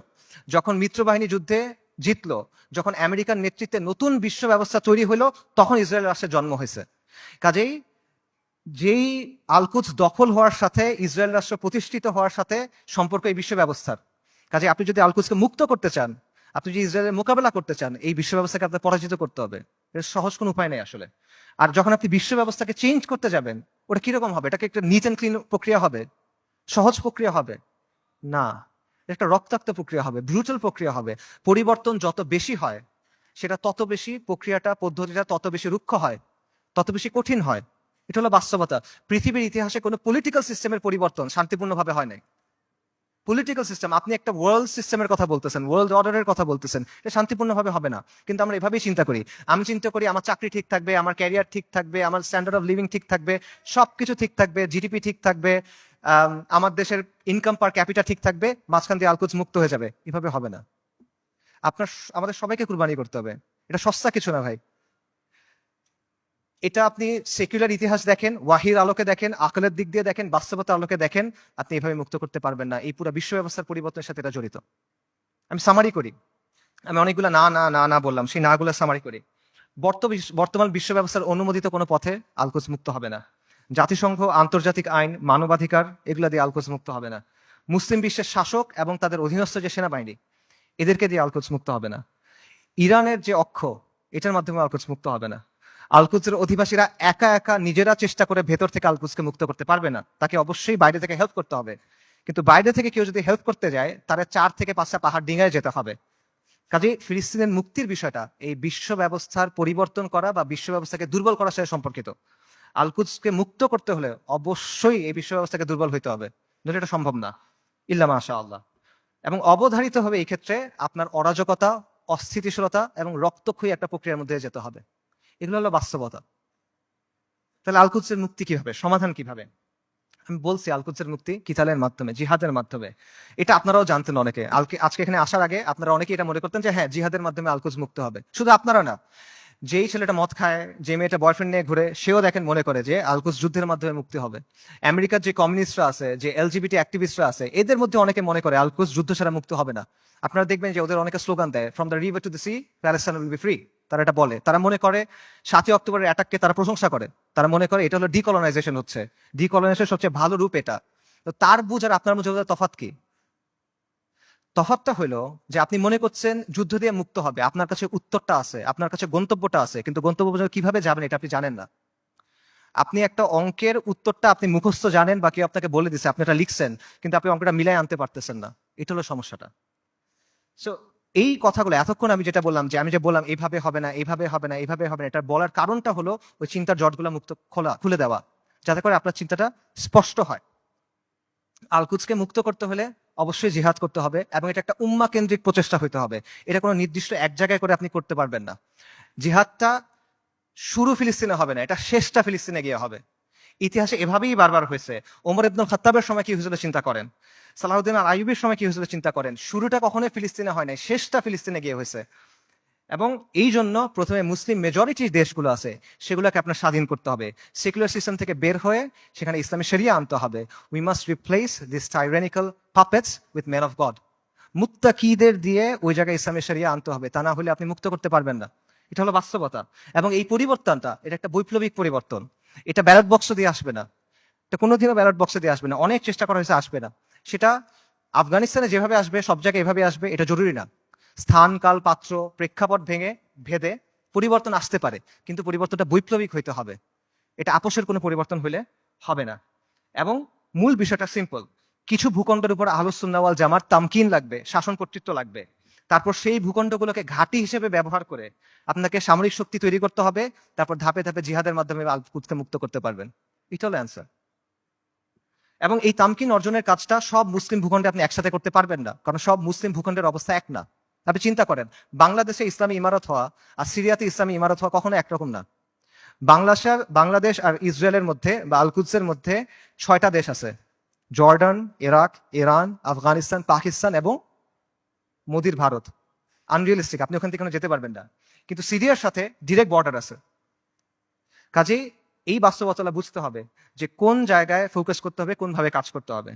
যখন মিত্রবাহিনী যুদ্ধে জিতলো, যখন আমেরিকার নেতৃত্বে নতুন বিশ্ব ব্যবস্থা তৈরি হলো, তখন ইসরায়েল রাষ্ট্রের জন্ম হয়েছে। কাজেই যেই আল-কুদস দখল হওয়ার সাথে ইসরায়েল রাষ্ট্র প্রতিষ্ঠিত হওয়ার সাথে সম্পর্ক এই বিশ্ব ব্যবস্থার। কাজে আপনি যদি আল-কুদসকে মুক্ত করতে চান, আপনি যদি ইসরায়েলের মোকাবেলা করতে চান, এই বিশ্ব ব্যবস্থাকে আপনার পরাজিত করতে হবে। এর সহজ কোনো উপায় নেই আসলে। আর যখন আপনি বিশ্ব ব্যবস্থাকে চেঞ্জ করতে যাবেন, ওটা কিরকম হবে? এটাকে একটা নিট অ্যান্ড ক্লিন প্রক্রিয়া হবে? সহজ প্রক্রিয়া হবে না, একটা রক্তাক্ত প্রক্রিয়া হবে, ব্রুটাল প্রক্রিয়া হবে। পরিবর্তন যত বেশি হয়, সেটা তত বেশি প্রক্রিয়াটা, পদ্ধতিটা তত বেশি রুক্ষ হয়, তত বেশি কঠিন হয়। এটা হলো বাস্তবতা। পৃথিবীর ইতিহাসে কোনো পলিটিক্যাল সিস্টেমের পরিবর্তন শান্তিপূর্ণভাবে হয় নাই। পলিটিক্যাল সিস্টেম, আপনি একটা ওয়ার্ল্ড সিস্টেমের কথা বলতেছেন, ওয়ার্ল্ড অর্ডারের কথা বলতেছেন, এটা শান্তিপূর্ণভাবে হবে না। কিন্তু আমরা এভাবেই চিন্তা করি। আমি চিন্তা করি আমার চাকরি ঠিক থাকবে, আমার ক্যারিয়ার ঠিক থাকবে, আমার স্ট্যান্ডার্ড অফ লিভিং ঠিক থাকবে, সবকিছু ঠিক থাকবে, জিডিপি ঠিক থাকবে, আমার দেশের ইনকাম পার ক্যাপিটা ঠিক থাকবে, মাঝখান দিয়ে আল-কুদস মুক্ত হয়ে যাবে। এভাবে হবে না। আপনার আমাদের সবাইকে কুরবানি করতে হবে। এটা সস্তা কিছু না ভাই। এটা আপনি সেকুলার ইতিহাস দেখেন, ওয়াহির আলোকে দেখেন, আকলের দিক দিয়ে দেখেন, বাস্তবতার আলোকে দেখেন, আপনি এভাবে মুক্ত করতে পারবেন না। এই পুরো বিশ্ব ব্যবস্থার পরিবর্তনের সাথে এটা জড়িত। আমি সামারি করি, আমি অনেকগুলো না না না না বললাম, সেই নাগুলো সামারি করি। বর্তমান বিশ্ব ব্যবস্থার অনুমোদিত কোনো পথে আল-কুদস মুক্ত হবে না। জাতিসংঘ, আন্তর্জাতিক আইন, মানবাধিকার, এগুলো দিয়ে আল-কুদস মুক্ত হবে না। মুসলিম বিশ্বের শাসক এবং তাদের অধীনস্থ যে সেনাবাহিনী, এদেরকে দিয়ে আল-কুদস মুক্ত হবে না। ইরানের যে অক্ষ, এটার মাধ্যমে আল-কুদস মুক্ত হবে না। আল-কুদসের অধিবাসীরা একা একা নিজেরা চেষ্টা করে ভেতর থেকে আল-কুদসকে মুক্ত করতে পারবে না, তাকে অবশ্যই বাইরে থেকে হেল্প করতে হবে। কিন্তু বাইরে থেকে কেউ যদি হেল্প করতে যায়, তারা 4 থেকে 5টা পাহাড় ডিঙায় যেতে হবে। কাজে ফিলিস্তিনের মুক্তির বিষয়টা এই বিশ্ব ব্যবস্থার পরিবর্তন করা বা বিশ্ব ব্যবস্থাকে দুর্বল করার সাথে সম্পর্কিত। আল-কুদসকে মুক্ত করতে হলে অবশ্যই এই বিশ্ব ব্যবস্থাকে দুর্বল হইতে হবে, নইলে এটা সম্ভব না, ইল্লা মাশা আল্লাহ। এবং অবধারিত হবে এই ক্ষেত্রে আপনার অরাজকতা, অস্থিতিশীলতা এবং রক্তক্ষয়ী একটা প্রক্রিয়ার মধ্যে যেতে হবে। এগুলো হলো বাস্তবতা। তাহলে আল কুদসের মুক্তি কিভাবে, সমাধান কিভাবে? আমি বলছি আল কুদসের মুক্তি কিতালের মাধ্যমে, জিহাদের মাধ্যমে। এটা আপনারাও জানতেন অনেকে। আজকে এখানে আসার আগে আপনারা অনেকে এটা মনে করতেন যে হ্যাঁ, জিহাদের মাধ্যমে আল কুদস মুক্ত হবে। শুধু আপনারা না, যেই ছেলেটা মদ খায়, যে মেয়েটা বয়ফ্রেন্ড নিয়ে ঘুরে, সেও দেখেন মনে করে যে আল কুদস যুদ্ধের মাধ্যমে মুক্তি হবে। আমেরিকার যে কমিউনিস্টরা আছে, যে এলজিবিটি অ্যাক্টিভিস্টরা আছে, এদের মধ্যে অনেকে মনে করে আল কুদস যুদ্ধ ছাড়া মুক্ত হবে না। আপনারা দেখবেন যে ওদের অনেকে স্লোগান দেয়, from the river to the sea Palestine will be free. তারা এটা বলে। তারা মনে করে 7ই অক্টোবরের অ্যাটাককে তারা প্রশংসা করে। তারা মনে করে এটা হলো ডিকলোনাইজেশন হচ্ছে, ডিকলোনাইজেশন সবচেয়ে ভালো রূপ এটা। তো তার বুঝ আর আপনার বুঝে তফাৎ কি? তফাৎটা হলো যে আপনি মনে করছেন যুদ্ধ দিয়ে মুক্ত হবে, আপনার কাছে উত্তরটা আছে, আপনার কাছে গন্তব্যটা আছে, কিন্তু গন্তব্য পর্যন্ত কিভাবে যাবেন এটা আপনি জানেন না। আপনি একটা অঙ্কের উত্তরটা আপনি মুখস্থ জানেন বা কেউ আপনাকে বলে দিচ্ছে, আপনি এটা লিখছেন, কিন্তু আপনি অঙ্কটা মিলাই আনতে পারতেছেন না। এটা হলো সমস্যাটা। সো এই কথাগুলো এতক্ষণ আমি যেটা বললাম, যে আমি যে বললাম এইভাবে হবে না, এইভাবে হবে না, এইভাবে হবে না, এটা বলার কারণটা হলো ওই চিন্তার জটগুলো খুলে দেওয়া, যাতে করে আপনার চিন্তাটা স্পষ্ট হয়। আল কুদসকে মুক্ত করতে হলে অবশ্যই জিহাদ করতে হবে, এবং এটা একটা উম্মা কেন্দ্রিক প্রচেষ্টা হইতে হবে। এটা কোনো নির্দিষ্ট এক জায়গায় করে আপনি করতে পারবেন না। জিহাদটা শুরু ফিলিস্তিনে হবে না, এটা শেষটা ফিলিস্তিনে গিয়ে হবে। ইতিহাসে এভাবেই বারবার হয়েছে। ওমর ইবনুল খাত্তাবের সময় কি হয়েছিল চিন্তা করেন, সালাউদ্দিন আল আইয়ুবের সময় কি হয়েছিল চিন্তা করেন। শুরুটা কখনোই ফিলিস্তিনে হয় নাই, শেষটা ফিলিস্তিনে গিয়ে হয়েছে। এবং এই জন্য প্রথমে মুসলিম মেজরিটি দেশগুলো আছে, সেগুলোকে আপনার স্বাধীন করতে হবে। সেকুলার সিস্টেম থেকে বের হয়ে সেখানে ইসলামী শরিয়া আনতে হবে। We must replace this tyrannical puppets with men of God. মুত্তাকিদের দিয়ে ওই জায়গায় ইসলামী শরিয়া আনতে হবে, তা না হলে আপনি মুক্ত করতে পারবেন না। এটা হলো বাস্তবতা। এবং এই পরিবর্তনটা, এটা একটা বৈপ্লবিক পরিবর্তন। এটা ব্যালট বক্স দিয়ে আসবে না, এটা কোনোদিনও ব্যালট বক্সে দিয়ে আসবে না। অনেক চেষ্টা করা হয়েছে, আসবে না। সেটা আফগানিস্তানে যেভাবে আসবে, সব জায়গায় এভাবে আসবে, এটা জরুরি না। স্থান, কাল, পাত্র, প্রেক্ষাপট ভেদে পরিবর্তন আসতে পারে, কিন্তু পরিবর্তনটা বৈপ্লবিক হইতে হবে। এটা আপোষের কোনো পরিবর্তন হইলে হবে না। এবং মূল বিষয়টা সিম্পল, কিছু ভূখণ্ডের উপর আহলুস সুন্নাহ ওয়াল জামাত তামকিন লাগবে, শাসন কর্তৃত্ব লাগবে। তারপর সেই ভূখণ্ডগুলোকে ঘাঁটি হিসেবে ব্যবহার করে আপনাকে সামরিক শক্তি তৈরি করতে হবে। তারপর ধাপে ধাপে জিহাদের মাধ্যমে আল কুদসকে মুক্ত করতে পারবেন। এটা হলো অ্যান্সার। এবং এই তামকিন অর্জনের কাজটা সব মুসলিম ভূখণ্ডে আপনি একসাথে করতে পারবেন না, কারণ সব মুসলিম ভূখণ্ডের অবস্থা এক না। আপনি চিন্তা করেন, বাংলাদেশে ইসলামী ইমারত হওয়া আর সিরিয়াতে ইসলামী ইমারত হওয়া কখনো একরকম না। বাংলাদেশ আর ইসরায়েলের মধ্যে বা আল কুদসের মধ্যে 6টা দেশ আছে: Jordan, Iraq, Iran, Afghanistan, Pakistan এবং মোদির ভারত। আনরিয়েলিস্টিক, আপনি ওখান থেকে কোনো যেতে পারবেন না। কিন্তু সিরিয়ার সাথে ডিরেক্ট বর্ডার আছে। কাজেই এই বাস্তবতা বুঝতে হবে যে কোন জায়গায় ফোকাস করতে হবে, কোন ভাবে কাজ করতে হবে।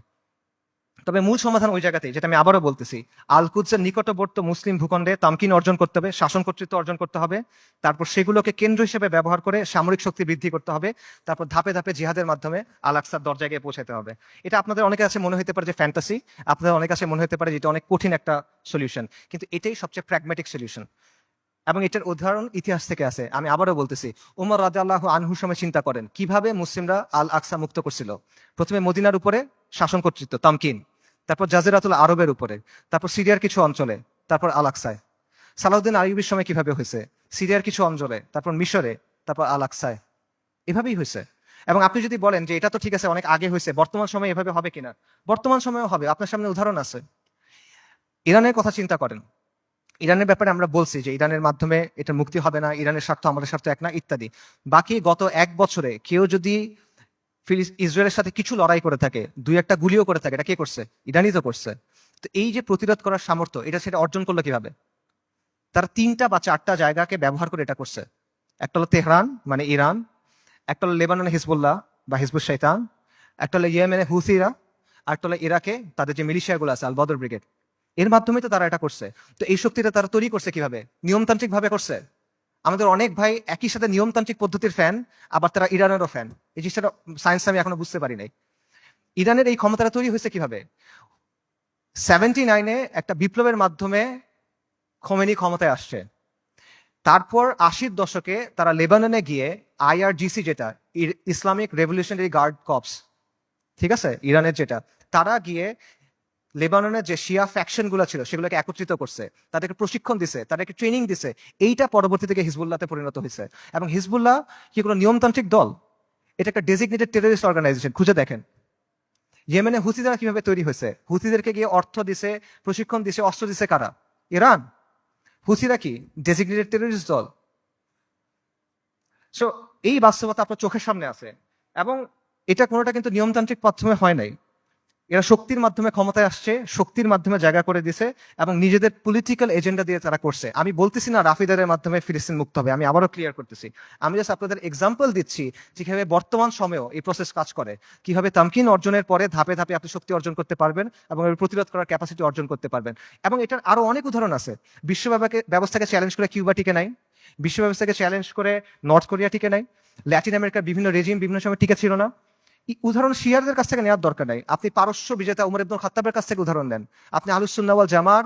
তবে মূল সমাধান ওই জায়গাতেই, যেটা আমি আবারও বলতেছি, আল কুদসের নিকটবর্তী মুসলিম ভূখণ্ডে তামকিন অর্জন করতে হবে, শাসন কর্তৃত্ব অর্জন করতে হবে। তারপর সেগুলোকে কেন্দ্র হিসেবে ব্যবহার করে সামরিক শক্তি বৃদ্ধি করতে হবে। তারপর ধাপে ধাপে জিহাদের মাধ্যমে আল আকসার দরজায় গিয়ে পৌঁছাতে হবে। এটা আপনাদের অনেকের কাছে মনে হতে পারে যে ফ্যান্টাসি, আপনাদের অনেক কাছে মনে হতে পারে যে এটা অনেক কঠিন একটা সলিউশন, কিন্তু এটাই সবচেয়ে প্র্যাগম্যাটিক সলিউশন। এবং এটার উদাহরণ ইতিহাস থেকে আছে। আমি আবারও বলতেছি, ওমর রাদিয়াল্লাহু আনহুর সময় চিন্তা করেন কিভাবে মুসলিমরা আল আকসা মুক্ত করছিল। প্রথমে মদিনার উপরে শাসন কর্তৃত্ব, তামকিন, তারপর জাজিরাতুল আরবের উপরে, তারপর সিরিয়ার কিছু অঞ্চলে, তারপর আল আকসায়। সালাউদ্দিন আইয়ুবীর সময় কিভাবে হয়েছে, সিরিয়ার কিছু অঞ্চলে, তারপর মিশরে, তারপর আল আকসায়। এভাবেই হয়েছে। এবং আপনি যদি বলেন যে এটা তো ঠিক আছে, অনেক আগে হয়েছে, বর্তমান সময়ে এভাবে হবে কিনা, বর্তমান সময়েও হবে। আপনার সামনে উদাহরণ আছে। ইরানের কথা চিন্তা করেন। ইরানের ব্যাপারে আমরা বলছি যে ইরানের মাধ্যমে এটা মুক্তি হবে না, ইরানের স্বার্থ আমাদের স্বার্থ এক না, ইত্যাদি। বাকি গত 1 বছরে কেউ যদি ইসরায়েলের সাথে কিছু লড়াই করে থাকে, 2-1টা গুলিও করে থাকে, এটা কে করছে? ইরানই তো করছে। তো এই যে প্রতিরোধ করার সামর্থ্য, এটা সেটা অর্জন করলো কিভাবে? তারা 3টা বা 4টা জায়গাকে ব্যবহার করে এটা করছে। একটা হলো তেহরান মানে ইরান, একটা হলো লেবাননে হিজবুল্লাহ বা হিজবুল শৈতান, একটা হলো ইয়েমেনে হুসিরা, আর একটা হলো ইরাকে তাদের যে মিলিশিয়াগুলো আছে আল বদর ব্রিগেড। এর মাধ্যমে তো তারা এটা করছে। তো এই শক্তিটা তারা তৈরি করছে কিভাবে? নিয়মতান্ত্রিক ভাবে করছে। আমাদের অনেক ভাই একই সাথে নিয়মতান্ত্রিক পদ্ধতির ফ্যান, আবার তারা ইরানেরও ফ্যান। এই জিনিসটা সায়েন্স আমি এখনো বুঝতে পারি নাই। ইরানের এই ক্ষমতাটা তৈরি হয়েছে কিভাবে? 79-এ একটা বিপ্লবের মাধ্যমে খোমেনি ক্ষমতায় আসছে। তারপর 80-র দশকে তারা লেবাননে গিয়ে IRGC, যেটা ইসলামিক রেভলিউশনারি গার্ড কর্পস, ঠিক আছে, ইরানের যেটা, তারা গিয়ে লেবাননের যে শিয়া ফ্যাকশন গুলো ছিল সেগুলোকে একত্রিত করছে, তাদেরকে প্রশিক্ষণ দিছে, তাদেরকে ট্রেনিং দিছে। এইটা পরবর্তী থেকে হিজবুল্লাহতে পরিণত হয়েছে। এবং হিজবুল্লাহ কি কোনো নিয়মতান্ত্রিক দল? এটা একটা ডেজিগনেটেড টেররিস্ট অর্গানাইজেশন। খুঁজে দেখেন ইয়েমেনে হুথিরা কিভাবে তৈরি হয়েছে। হুথিদেরকে গিয়ে অর্থ দিছে, প্রশিক্ষণ দিছে, অস্ত্র দিছে কারা? ইরান। হুথিরা কি ডেজিগনেটেড টেররিস্ট দল? সো এই বাস্তবতা আপনার চোখের সামনে আছে, এবং এটা কোনোটা কিন্তু নিয়মতান্ত্রিক মাধ্যমে হয় নাই। এরা শক্তির মাধ্যমে ক্ষমতায় আসছে, শক্তির মাধ্যমে জায়গা করে দিছে, এবং নিজেদের পলিটিক্যাল এজেন্ডা দিয়ে তারা করছে। আমি বলতেছি না রাফিদারের মাধ্যমে ফিলিস্তিন মুক্ত হবে, আমি আবারও ক্লিয়ার করতেছি। আমি জাস্ট আপনাদের এক্সাম্পল দিচ্ছি যে কিভাবে বর্তমান সময়েও এই প্রসেস কাজ করে, কিভাবে তামকিন অর্জনের পরে ধাপে ধাপে আপনি শক্তি অর্জন করতে পারবেন এবং এর প্রতিরোধ করার ক্যাপাসিটি অর্জন করতে পারবেন। এবং এটার আরো অনেক উদাহরণ আছে। বিশ্ব ব্যবস্থাকে চ্যালেঞ্জ করে কিউবা টিকে নাই, বিশ্ব ব্যবস্থাকে চ্যালেঞ্জ করে নর্থ কোরিয়া টিকে নাই, ল্যাটিন আমেরিকার বিভিন্ন রেজিম বিভিন্ন সময় টিকে ছিল না। উদাহরণ শিয়ারদের কাছ থেকে নেওয়ার দরকার নাই, আপনি পারস্য বিজেতা উমর ইবনুল খাত্তাবের কাছ থেকে উদাহরণ নেন, আপনি আহলুস সুন্নাহ ওয়াল জামার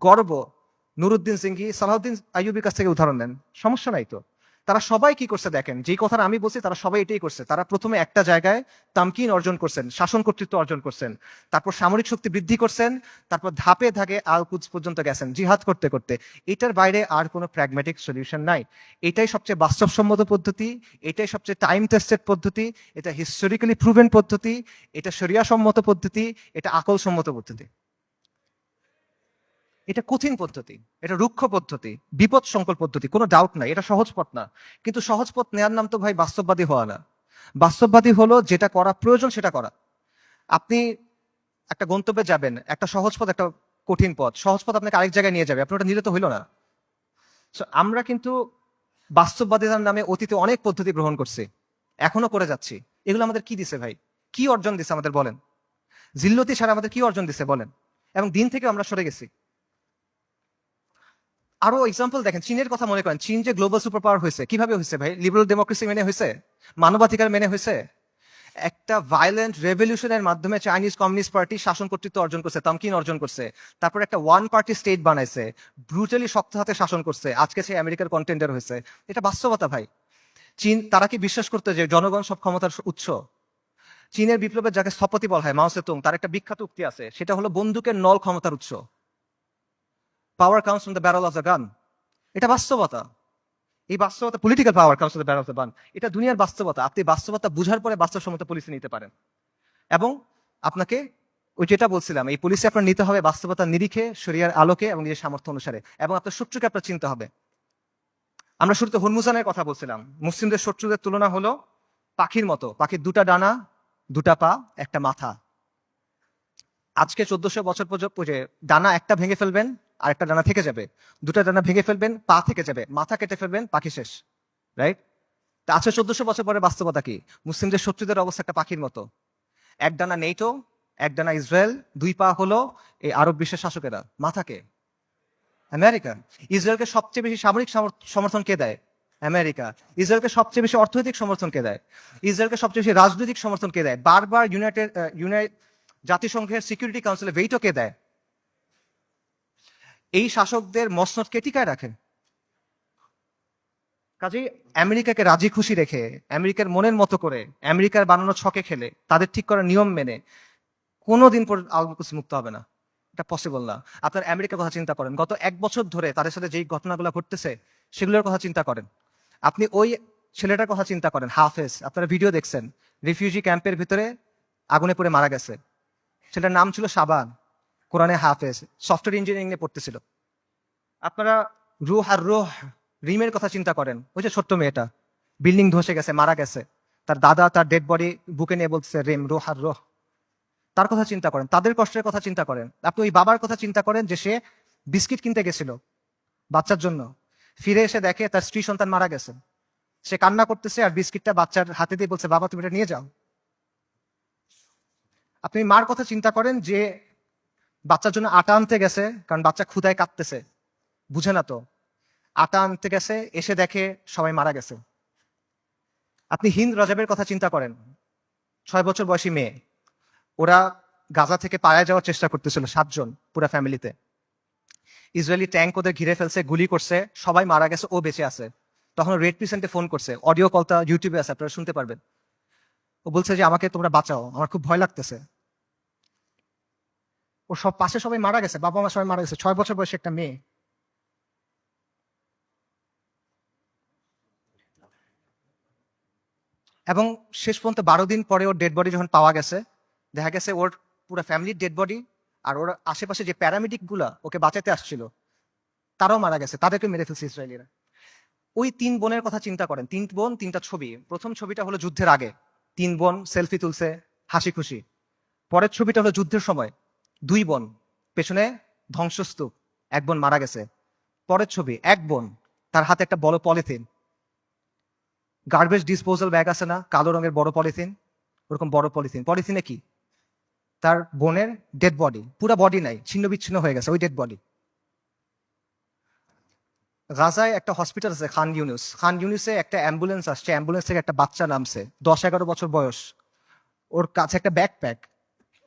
গর্ব নুরুদ্দিন সিংহি, সালাউদ্দিন আইয়ুবির কাছ থেকে উদাহরণ নেন, সমস্যা নাই তো। তারা সবাই কি করছে দেখেন, যেই কথাটা আমি বলছি তারা সবাই এটাই করছে। তারা প্রথমে একটা জায়গায় তামকিন অর্জন করছেন, শাসন কর্তৃত্ব অর্জন করছেন, তারপর সামরিক শক্তি বৃদ্ধি করছেন, তারপর ধাপে ধাপে আল কুদস পর্যন্ত গেছেন জিহাদ করতে করতে। এটার বাইরে আর কোনো প্র্যাগম্যাটিক সলিউশন নাই। এটাই সবচেয়ে বাস্তবসম্মত পদ্ধতি, এটাই সবচেয়ে টাইম টেস্টেড পদ্ধতি, এটা হিস্টোরিক্যালি প্রুভেন পদ্ধতি, এটা শরিয়া সম্মত পদ্ধতি, এটা আকল সম্মত পদ্ধতি। এটা কঠিন পদ্ধতি, এটা রুক্ষ পদ্ধতি, বিপদ সংকল পদ্ধতি, কোনো ডাউট নাই, এটা সহজ পথ না। কিন্তু সহজ পথ নেওয়ার নাম তো ভাই বাস্তববাদী হওয়া না। বাস্তববাদী হলো যেটা করা প্রয়োজন সেটা করা। আপনি একটা গন্তব্যে যাবেন, একটা সহজ পথ একটা কঠিন পথ, সহজ পথ আপনাকে আরেক জায়গায় নিয়ে যাবে, আপনি ওটা নিলে তো হইলো না। আমরা কিন্তু বাস্তববাদিতার নামে অতীতে অনেক পদ্ধতি গ্রহণ করছি, এখনো করে যাচ্ছি। এগুলো আমাদের কি দিছে ভাই, কি অর্জন দিছে আমাদের বলেন? জিল্লতি ছাড়া আমাদের কি অর্জন দিছে বলেন? এবং দিন থেকে আমরা সরে গেছি। আরো এক্সাম্পল দেখেন, চীনের কথা মনে করেন, চীন যে গ্লোবাল সুপার পাওয়ার হয়েছে কিভাবে হয়েছে ভাই? লিবারাল ডেমোক্রেসি মেনে হয়েছে, মানবাধিকার মেনে হয়েছে। একটা ভায়োলেন্ট রেভলিউশনের মাধ্যমে চাইনিজ কমিউনিস্ট পার্টি শাসন কর্তৃত্ব অর্জন করছে, তামকিন অর্জন করছে। তারপর একটা ওয়ান পার্টি স্টেট বানাইছে, ব্রুটালি শক্ত হাতে শাসন করছে, আজকে সে আমেরিকার কন্টেন্ডার হয়েছে। এটা বাস্তবতা ভাই। চীন, তারা কি বিশ্বাস করতে যে জনগণ সব ক্ষমতার উৎস? চীনের বিপ্লবের যাকে স্থপতি বলা হয় মাও সেতুং, তার একটা বিখ্যাত উক্তি আছে, সেটা হলো বন্দুকের নল ক্ষমতার উৎস। পাওয়ার comes from the barrel of the gun. এটা বাস্তবতা। এই বাস্তবতা, political power comes from the barrel of the gun, এটা দুনিয়ার বাস্তবতা। আপনি বাস্তবতা বুঝার পরে বাস্তবসম্মত পলিসি নিতে পারেন। এবং আপনাকে ওই যেটা বলছিলাম, এই পলিসি আপনার নিতে হবে বাস্তবতার নিরিখে, শরিয়ার আলোকে এবং নিজের সামর্থ্য অনুসারে, এবং আপনার শত্রুকে আপনার চিনতে হবে। আমরা শুরুতে হরমুজানের কথা বলছিলাম। মুসলিমদের শত্রুদের তুলনা হলো পাখির মতো, পাখির দুটা ডানা, দুটা পা, একটা মাথা। আজকে 1400 বছর পর্যন্ত ডানা একটা ভেঙে ফেলবেন আর একটা ডানা থেকে যাবে, দুটা ডানা ভেঙে ফেলবেন পা থেকে যাবে, মাথা কেটে ফেলবেন পাখি শেষ, রাইট? তা আজকে 1400 বছর পরে বাস্তবতা কি? মুসলিমদের শত্রুদের অবস্থা একটা পাখির মতো। এক ডানা নেটো, এক ডানা ইসরায়েল, দুই পা হলো এই আরব বিশ্বের শাসকেরা, মাথাকে আমেরিকা। ইসরায়েলকে সবচেয়ে বেশি সামরিক সমর্থন কে দেয়? আমেরিকা। ইসরায়েলকে সবচেয়ে বেশি অর্থনৈতিক সমর্থন কে দেয়? ইসরায়েলকে সবচেয়ে বেশি রাজনৈতিক সমর্থন কে দেয়? বারবার জাতিসংঘের সিকিউরিটি কাউন্সিলে ভেটো কে দেয়? এই শাসকদের মসনদ কে টিকায় রাখে? কাজেই আমেরিকাকে রাজি খুশি রেখে, আমেরিকার মনের মতো করে, আমেরিকার বানানো ছকে খেলে, তাদের ঠিক করা নিয়ম মেনে কোনোদিন পর আল-কুদস মুক্ত হবে না। এটা পসিবল না। আপনার আমেরিকার কথা চিন্তা করেন, গত 1 বছর ধরে তাদের সাথে যেই ঘটনাগুলো ঘটতেছে সেগুলোর কথা চিন্তা করেন। আপনি ওই ছেলেটার কথা চিন্তা করেন, হাফেজ, আপনারা ভিডিও দেখছেন, রিফিউজি ক্যাম্পের ভিতরে আগুনে পড়ে মারা গেছে। ছেলেটার নাম ছিল শাবান, কোরআনে হাফেজ, সফটওয়্যার ইঞ্জিনিয়ারিং নিয়ে পড়তেছিল। আপনারা রুহ আর রুহ রিমের কথা চিন্তা করেন, ওই যে ছোট্ট মেয়েটা বিল্ডিং ধসে গেছে, মারা গেছে, তার দাদা তার ডেড বডি বুকে নিয়ে বলছে রিম, রুহ আর রুহ। তার কথা চিন্তা করেন, তাদের কষ্টের কথা চিন্তা করেন। আপনি ওই বাবার কথা চিন্তা করেন যে সে বিস্কিট কিনতে গেছিল বাচ্চার জন্য, ফিরে এসে দেখে তার স্ত্রী সন্তান মারা গেছে। সে কান্না করতেছে আর বিস্কিটটা বাচ্চার হাতে দিয়ে বলছে, বাবা তুমি এটা নিয়ে যাও। আপনি মার কথা চিন্তা করেন যে বাচ্চার জন্য আটা আনতে গেছে, কারণ বাচ্চা ক্ষুধায় কাঁদতেছে, বুঝে না তো, আটা আনতে গেছে, এসে দেখে সবাই মারা গেছে। আপনি হিন্দ রাজাবের কথা চিন্তা করেন, 6 বছর বয়সী মেয়ে, ওরা গাজা থেকে পালায় যাওয়ার চেষ্টা করতেছিল 7 জন পুরা ফ্যামিলিতে। ইসরায়েলি ট্যাঙ্ক ওদের ঘিরে ফেলছে, গুলি করছে, সবাই মারা গেছে, ও বেঁচে আছে। তখন রেড ক্রিসেন্টে ফোন করছে, অডিও কলটা ইউটিউবে আছে, আপনারা শুনতে পারবেন। ও বলছে যে আমাকে তোমরা বাঁচাও, আমার খুব ভয় লাগতেছে। ও সব পাশে সবাই মারা গেছে, বাবা মা সবাই মারা গেছে, 6 বছর বয়সী একটা মেয়ে। এবং শেষ পর্যন্ত 12 দিন পরে ওর ডেড বডি যখন পাওয়া গেছে, দেখা গেছে ওর পুরো ফ্যামিলির ডেড বডি, আর ওর আশেপাশে যে প্যারামেডিক গুলা ওকে বাঁচাতে আসছিল তারাও মারা গেছে, তাদেরকে মেরে ফেলছে ইসরায়েলিরা। ওই 3 বোনের কথা চিন্তা করেন, 3 বোন 3টা ছবি। প্রথম ছবিটা হলো যুদ্ধের আগে, 3 বোন সেলফি তুলছে হাসি খুশি। পরের ছবিটা হলো যুদ্ধের সময়, 2 বোন, পেছনে ধ্বংসস্তূপ, 1 বোন মারা গেছে। পরের ছবি 1 বোন, তার হাতে একটা বড় পলিথিন, গার্বেজ ডিসপোজাল ব্যাগ আছে না, কালো রঙের বড় পলিথিন, ওরকম বড় পলিথিন। পলিথিনে কি? তার বোনের ডেড বডি, পুরা বডি নাই, ছিন্ন বিচ্ছিন্ন হয়ে গেছে ওই ডেড বডি। গাজায় একটা হসপিটাল আছে খান ইউনুস, খান ইউনুসে একটা অ্যাম্বুলেন্স আসছে, অ্যাম্বুলেন্স থেকে একটা বাচ্চা নামছে, 10-11 বছর বয়স, ওর কাছে একটা ব্যাকপ্যাক,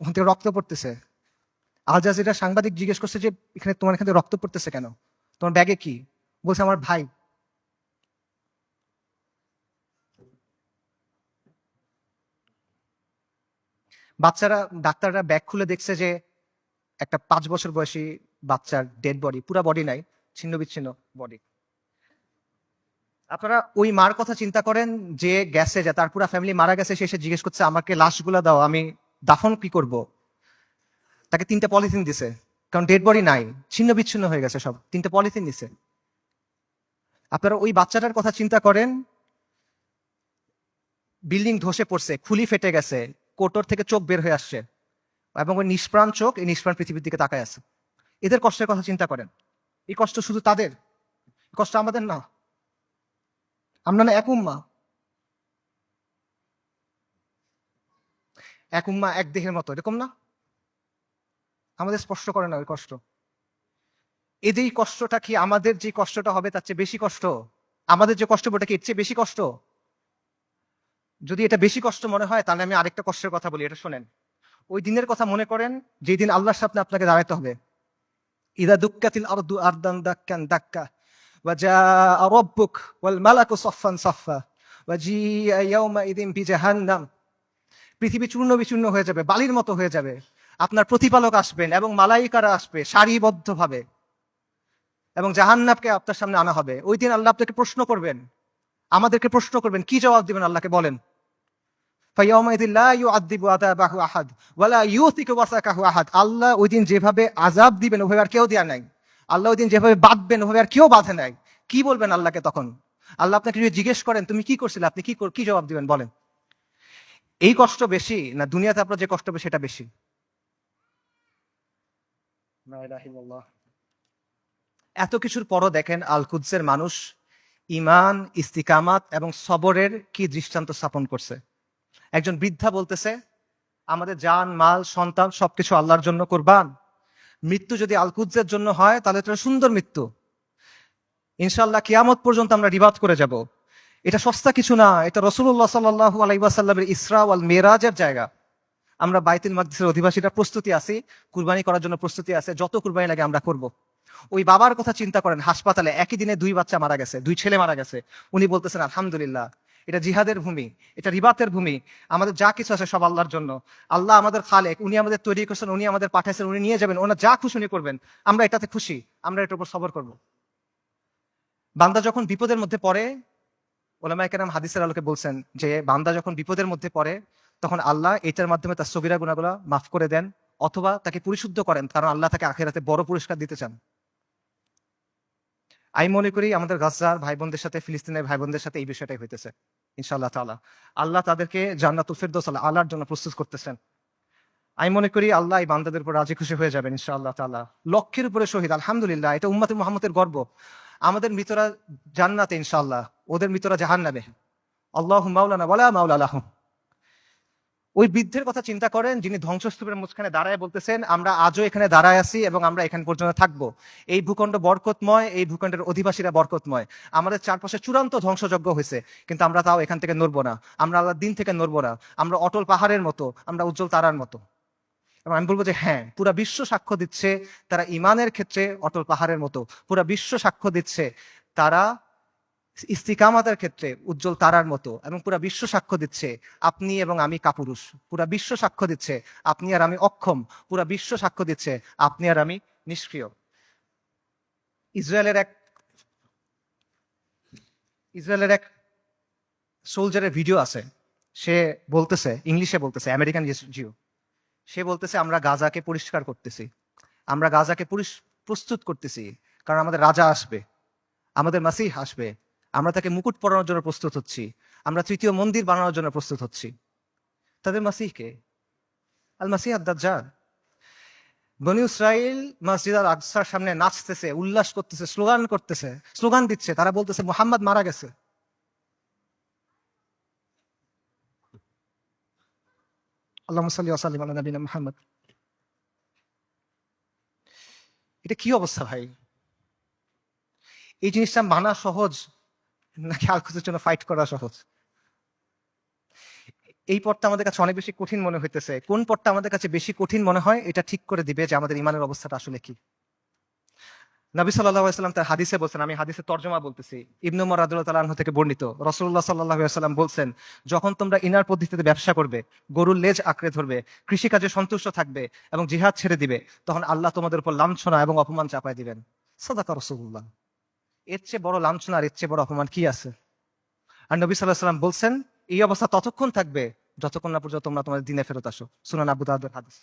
ওখান থেকে রক্ত পড়তেছে। আল জাজিরা সাংবাদিক জিজ্ঞেস করছে যে এখানে তোমার এখান থেকে রক্ত পড়তেছে কেন, তোমার ব্যাগে কি? বলছে আমার ভাই। বাচ্চারা, ডাক্তাররা ব্যাগ খুলে দেখছে যে একটা 5 বছর বয়সী বাচ্চার ডেড বডি, পুরা বডি নাই, ছিন্ন বিচ্ছিন্ন বডি। আপনারা ওই মার কথা চিন্তা করেন যে গেছে, যে তার পুরা ফ্যামিলি মারা গেছে, সে এসে জিজ্ঞেস করছে আমাকে লাশগুলা দাও, আমি দাফন কি করব। তাকে 3টা পলিথিন দিছে, কারণ ডেড বডি নাই, ছিন্ন বিচ্ছিন্ন হয়ে গেছে সব, 3টা পলিথিন দিছে। আপনারা ওই বাচ্চাটার কথা চিন্তা করেন, বিল্ডিং ধসে পড়ছে, খুলি ফেটে গেছে, কোটর থেকে চোখ বের হয়ে আসছে, এবং ওই নিষ্প্রাণ চোখ, এই নিষ্প্রাণ পৃথিবীর দিকে তাকায় আছে। এদের কষ্টের কথা চিন্তা করেন। এই কষ্ট শুধু তাদের, কষ্ট আমাদের না। আমরা না এক উম্মা, এক উম্মা এক দেহের মতো, এরকম না? আমাদের স্পর্শ করে না ওই কষ্ট। এদের এই কষ্টটা কি আমাদের যে কষ্টটা হবে তার চেয়ে বেশি কষ্ট? আমাদের যে কষ্ট ওটা কি এর চেয়ে বেশি কষ্ট? যদি এটা বেশি কষ্ট মনে হয় তাহলে আমি আরেকটা কষ্টের কথা বলি, এটা শোনেন। ওই দিনের কথা মনে করেন যেদিন আল্লাহর সামনে আপনাকে দাঁড়াতে হবে। ইদা দুক্কাতিল আরদু আরদান দাক্কান দাক্কা ওয়া জাআ রাব্বুক ওয়াল মালাকু সাফফান সাফফা ওয়া জিআ ইয়াওমাইযিন বিজাহান্নাম। পৃথিবী চূর্ণ বিচূর্ণ হয়ে যাবে, বালির মতো হয়ে যাবে। আপনার প্রতিপালক আসবেন এবং মালাইকারা আসবে সারিবদ্ধভাবে, এবং জাহান্নামকে আপনার সামনে আনা হবে। ওই দিন আল্লাহ আপনাকে প্রশ্ন করবেন, আমাদেরকে প্রশ্ন করবেন, কি জবাব দিবেন আল্লাহকে বলেন? ফায়াউমাইযিন লা ইউআযযিবু আযাবাহু আহাদ ওয়া লা ইউথিকু ওয়াসাকাহু আহাদ। আল্লাহ ওই দিন যেভাবে আযাব দিবেন ওভাবে আর কেউ দেয়া নাই। আল্লাহ ওই দিন যেভাবে বাঁধবেন ওভাবে আর কেউ বাঁধে নাই। কি বলবেন আল্লাহকে তখন? আল্লাহ আপনাকে যদি জিজ্ঞেস করেন তুমি কি করছিলে, আপনি কি জবাব দিবেন বলেন? এই কষ্ট বেশি না দুনিয়াতে আপনার যে কষ্ট হবে সেটা বেশি? লা ইলাহা ইল্লাল্লাহ। এত কিছুর পরও দেখেন আল কুদসের মানুষ ঈমান, ইস্তিকামাত এবং সবরের কি দৃষ্টান্ত স্থাপন করছে। একজন বৃদ্ধা বলতেছে আমাদের জান, মাল, সন্তান সবকিছু আল্লাহর জন্য কুরবান। মৃত্যু যদি আল কুদসের জন্য হয় তাহলে এটা সুন্দর মৃত্যু, ইনশাআল্লাহ কিয়ামত পর্যন্ত আমরা রিবাদ করে যাব। এটা সস্তা কিছু না, এটা রাসূলুল্লাহ সাল্লাল্লাহু আলাইহি ওয়াসাল্লামের ইসরা ওয়াল মিরাজের জায়গা। আমরা বাইতুল মাকদিসের অধিবাসীরা প্রস্তুতি আছি, কুরবানি করার জন্য প্রস্তুতি আছে, যত কুরবানি লাগে আমরা করব। ওই বাবার কথা চিন্তা করেন, হাসপাতালে একই দিনে 2 বাচ্চা মারা গেছে, 2 ছেলে মারা গেছে। উনি বলতেছেন আলহামদুলিল্লাহ, এটা জিহাদের ভূমি, এটা রিবাতের ভূমি, আমাদের যা কিছু আছে সব আল্লাহর জন্য। আল্লাহ আমাদের খালেক, উনি আমাদের তৈরি করছেন, উনি আমাদের পাঠাইছেন, উনি নিয়ে যাবেন, ওনার যা খুশি উনি করবেন, আমরা এটাতে খুশি, আমরা এটার উপর সবর করব। বান্দা যখন বিপদের মধ্যে পড়ে, ওলামায়ে কেরাম হাদিসের আলোকে বলছেন যে বান্দা যখন বিপদের মধ্যে পড়ে তখন আল্লাহ এটার মাধ্যমে তার সগীরা গুনাহগুলো মাফ করে দেন, অথবা তাকে পরিশুদ্ধ করেন, কারণ আল্লাহ তাকে আখিরাতে বড় পুরস্কার দিতে চান। আমি মনে করি আমাদের গাজার ভাই বোনদের সাথে, ফিলিস্তিনের ভাই বোনদের সাথে এই বিষয়টাই হইতেছে। ইনশাআল্লাহ তাআলা আল্লাহ তাদেরকে জান্নাতুল ফিরদৌস আলার জন্য প্রস্তুত করতেছেন। আমি মনে করি আল্লাহ এই বান্দাদের উপর রাজি খুশি হয়ে যাবেন ইনশাআল্লাহ তাআলা। লক্ষের উপরে শহীদ, আলহামদুলিল্লাহ, এটা উম্মতে মুহাম্মদের গর্ব। আমাদের মৃতরা জান্নাতে ইনশাআল্লাহ, ওদের মৃতরা জাহান্নামে। আল্লাহু মাওলানা ওয়ালা মাওলা লাহুম। ওই বৃদ্ধের কথা চিন্তা করেন যিনি ধ্বংসস্তূপের মাঝখানে দাঁড়ায় বলতেছেন আমরা আজও এখানে দাঁড়ায় আছি এবং আমরা এখান পর্যন্ত থাকবো। এই ভূখণ্ড বরকতময়, এই ভূখণ্ডের অধিবাসীরা বরকতময়। আমাদের চারপাশে চূড়ান্ত ধ্বংসযজ্ঞ হয়েছে, কিন্তু আমরা তাও এখান থেকে নড়বো না, আমরা আল্লাহর দিন থেকে নড়বো না। আমরা অটল পাহাড়ের মতো, আমরা উজ্জ্বল তারার মতো। এবং আমি বলবো যে হ্যাঁ, পুরা বিশ্ব সাক্ষ্য দিচ্ছে তারা ইমানের ক্ষেত্রে অটল পাহাড়ের মতো। পুরা বিশ্ব সাক্ষ্য দিচ্ছে তারা ইস্তিকামাতের ক্ষেত্রে উজ্জ্বল তারার মতো। এবং পুরা বিশ্ব সাক্ষ্য দিচ্ছে আপনি এবং আমি কাপুরুষ। পুরা বিশ্ব সাক্ষ্য দিচ্ছে আপনি আর আমি অক্ষম। পুরা বিশ্ব সাক্ষ্য দিচ্ছে আপনি আর আমি নিষ্ক্রিয়। ইসরায়েলের এক সোলজারের ভিডিও আছে, সে বলতেছে, ইংলিশে বলতেছে, আমেরিকান জিও। সে বলতেছে আমরা গাজাকে পরিষ্কার করতেছি, আমরা গাজাকে প্রস্তুত করতেছি, কারণ আমাদের রাজা আসবে, আমাদের মাসিহ আসবে, আমরা তাকে মুকুট পরানোর জন্য প্রস্তুত হচ্ছি, আমরা তৃতীয় মন্দির বানানোর জন্য প্রস্তুত হচ্ছি। তাদের মাসিহকে আল মাসিহ আদ-দাজ্জাল। বনী ইসরাইল মসজিদ আল আকসার সামনে নাচতেছে, উল্লাস করতেছে, স্লোগান করতেছে, স্লোগান দিচ্ছে, তারা বলতেছে মুহাম্মদ মারা গেছে। আল্লাহুম্মা সাল্লি ওয়া সাল্লিম আলা নবিয়িনা মুহাম্মদ। এটা কি অবস্থা ভাই? এই জিনিসটা মানা সহজ নাকি আল-কুদসের জন্য ফাইট করা সহজ? এই পথটা আমাদের কাছে অনেক বেশি কঠিন মনে হইতেছে। কোন পথটা আমাদের কাছে বেশি কঠিন মনে হয় এটা ঠিক করে দিবে যে আমাদের ইমানের অবস্থাটা আসলে কি। নবী সাল্লাল্লাহু আলাইহি ওয়াসাল্লাম তার হাদিসে বলছেন, আমি হাদিসের তর্জমা বলতেছি, ইবনে উমর রাদিয়াল্লাহু তাআলা আনহু থেকে বর্ণিত, রাসূলুল্লাহ সাল্লাল্লাহু আলাইহি ওয়াসাল্লাম বলছেন, যখন তোমরা ইনার পদ্ধতিতে ব্যবসা করবে, গরুর লেজ আঁকড়ে ধরবে, কৃষিকাজে সন্তুষ্ট থাকবে এবং জিহাদ ছেড়ে দিবে, তখন আল্লাহ তোমাদের উপর লাঞ্ছনা এবং অপমান চাপায় দিবেন। সাদাকা রাসূলুল্লাহ। এর চেয়ে বড় লাঞ্ছনা আর এর চেয়ে বড় অপমান কি আছে? আর নবী সাল্লাল্লাহু আলাইহি ওয়াসাল্লাম বলছেন, এই অবস্থা ততক্ষণ থাকবে যতক্ষণ না পর্যন্ত তোমরা তোমাদের দ্বীনে ফেরত আসো। সুনান আবু দাউদের হাদিস।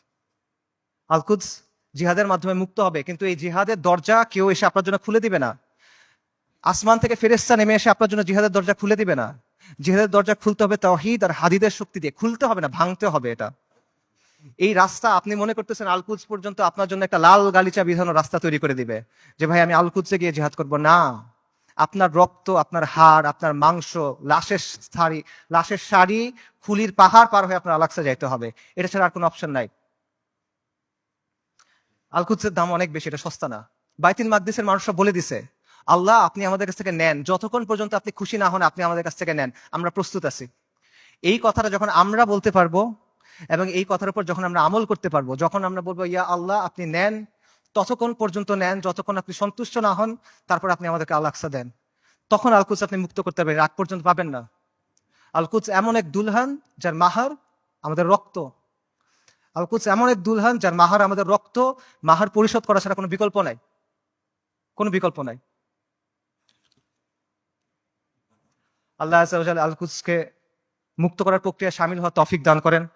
আল-কুদস জিহাদের মাধ্যমে মুক্ত হবে, কিন্তু এই জিহাদের দরজা কেউ এসে আপনার জন্য খুলে দিবে না। আসমান থেকে ফেরেশতা নেমে এসে আপনার জন্য জিহাদের দরজা খুলে দিবে না। জিহাদের দরজা খুলতে হবে তাওহীদ আর হাদিদের শক্তি দিয়ে, খুলতে হবে না, ভাঙতে হবে এটা। এই রাস্তা আপনি মনে করতেছেন আল-কুদস পর্যন্ত আপনার জন্য একটা লাল গালিচা বিধানো রাস্তা তৈরি করে দিবে যে ভাই আমি আল-কুদসে গিয়ে জিহাদ করব না। আপনার রক্ত, আপনার হাড়, আপনার মাংস, লাশের শাড়ি, খুলির পাহাড় পার হয়ে আপনার আল-আকসা যাইতে হবে। এটা ছাড়া আর কোনো অপশন নাই। আল-কুদসের দাম অনেক বেশি, এটা সস্তা না। বাইতুল মাকদিসের মানুষরা বলে দিছে, আল্লাহ আপনি আমাদের কাছ থেকে নেন, যতক্ষণ পর্যন্ত আপনি খুশি না হন আপনি আমাদের কাছ থেকে নেন, আমরা প্রস্তুত আছি। এই কথাটা যখন আমরা বলতে পারবো এবং এই কথার উপর যখন আমরা আমল করতে পারবো, যখন আমরা বলবো ইয়া আল্লাহ আপনি নেন, ততক্ষণ পর্যন্ত নেন যতক্ষণ আপনি সন্তুষ্ট না হন, তারপর আপনি আমাদেরকে আল-আকসা দেন, তখন আল-কুদস আপনি মুক্ত করতে পারবেন, রাগ পর্যন্ত পাবেন না। আল-কুদস এমন এক দুলহান যার মাহার আমাদের রক্ত। আল-কুদস এমন এক দুলহান যার মাহার আমাদের রক্ত। মাহার পরিশোধ করা ছাড়া কোনো বিকল্প নাই, কোনো বিকল্প নাই। আল্লাহ আযজা ওয়া জাল্লা আল-কুদসকে মুক্ত করার প্রক্রিয়া শামিল হওয়ার তৌফিক দান করেন।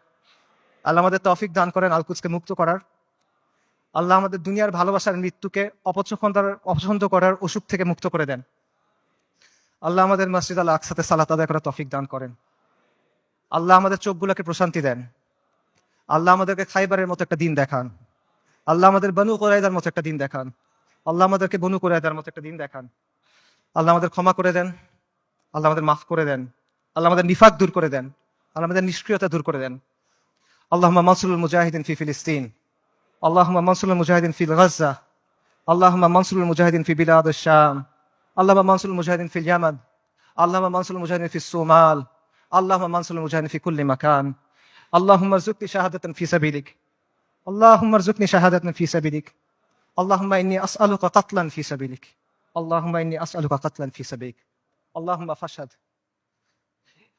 আল্লাহ আমাদের তৌফিক দান করেন আল-কুদসকে মুক্ত করার। আল্লাহ আমাদের দুনিয়ার ভালোবাসার মৃত্যুকে অপছন্দ করার অসুখ থেকে মুক্ত করে দেন। আল্লাহ আমাদের মসজিদ আল আকসাতে সালাত আদায় করার তৌফিক দান করেন। আল্লাহ আমাদের চোখগুলোকে প্রশান্তি দেন। আল্লাহ আমাদেরকে খাইবারের মতো একটা দিন দেখান। আল্লাহ আমাদের বনু কুরাইযার মতো একটা দিন দেখান। আল্লাহ আমাদেরকে বনু কুরাইযার মতো একটা দিন দেখান। আল্লাহ আমাদের ক্ষমা করে দেন। আল্লাহ আমাদের মাফ করে দেন। আল্লাহ আমাদের নিফাক দূর করে দেন। আল্লাহ আমাদের নিষ্ক্রিয়তা দূর করে দেন। আল্লাহুম্মা মানসুরুল মুজাহিদিন ফি ফিলিস্তিন। আল্লাহুম্মা মানসুরুল মুজাহিদিন ফি গাজ্জা। আল্লাহুম্মা মানসুরুল মুজাহিদিন ফি বিলাদিশ শাম। আল্লাহুম্মা মানসুরুল মুজাহিদিন ফিল ইয়ামান। আল্লাহুম্মা মানসুরুল মুজাহিদিন ফিস সোমাল। আল্লাহুম্মা মানসুরুল মুজাহিদিন ফি কুল্লি মাকান। আল্লাহুম্মা রযুকনি শাহাদাতান ফি সাবিলিক। আল্লাহুম্মা রযুকনি শাহাদাতান ফি সাবিলিক। আল্লাহুম্মা ইন্নী আসআলুকা কাতলান ফি সাবিলিক। আল্লাহুম্মা ইন্নী আসআলুকা কাতলান ফি সাবিলিক। আল্লাহুম্মা ফাশহাদ।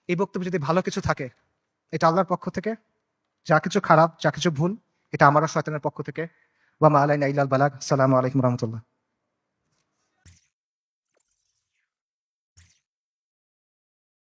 এই বক্তব্যে যদি ভালো কিছু থাকে এটা আল্লাহর পক্ষ থেকে, যা কিছু খারাপ, যা কিছু ভুল এটা আমার আর শয়তানের পক্ষ থেকে। ওয়া মা আলাইনা ইল্লাল বালাগ। আসসালামু আলাইকুম ওয়া রাহমাতুল্লাহ।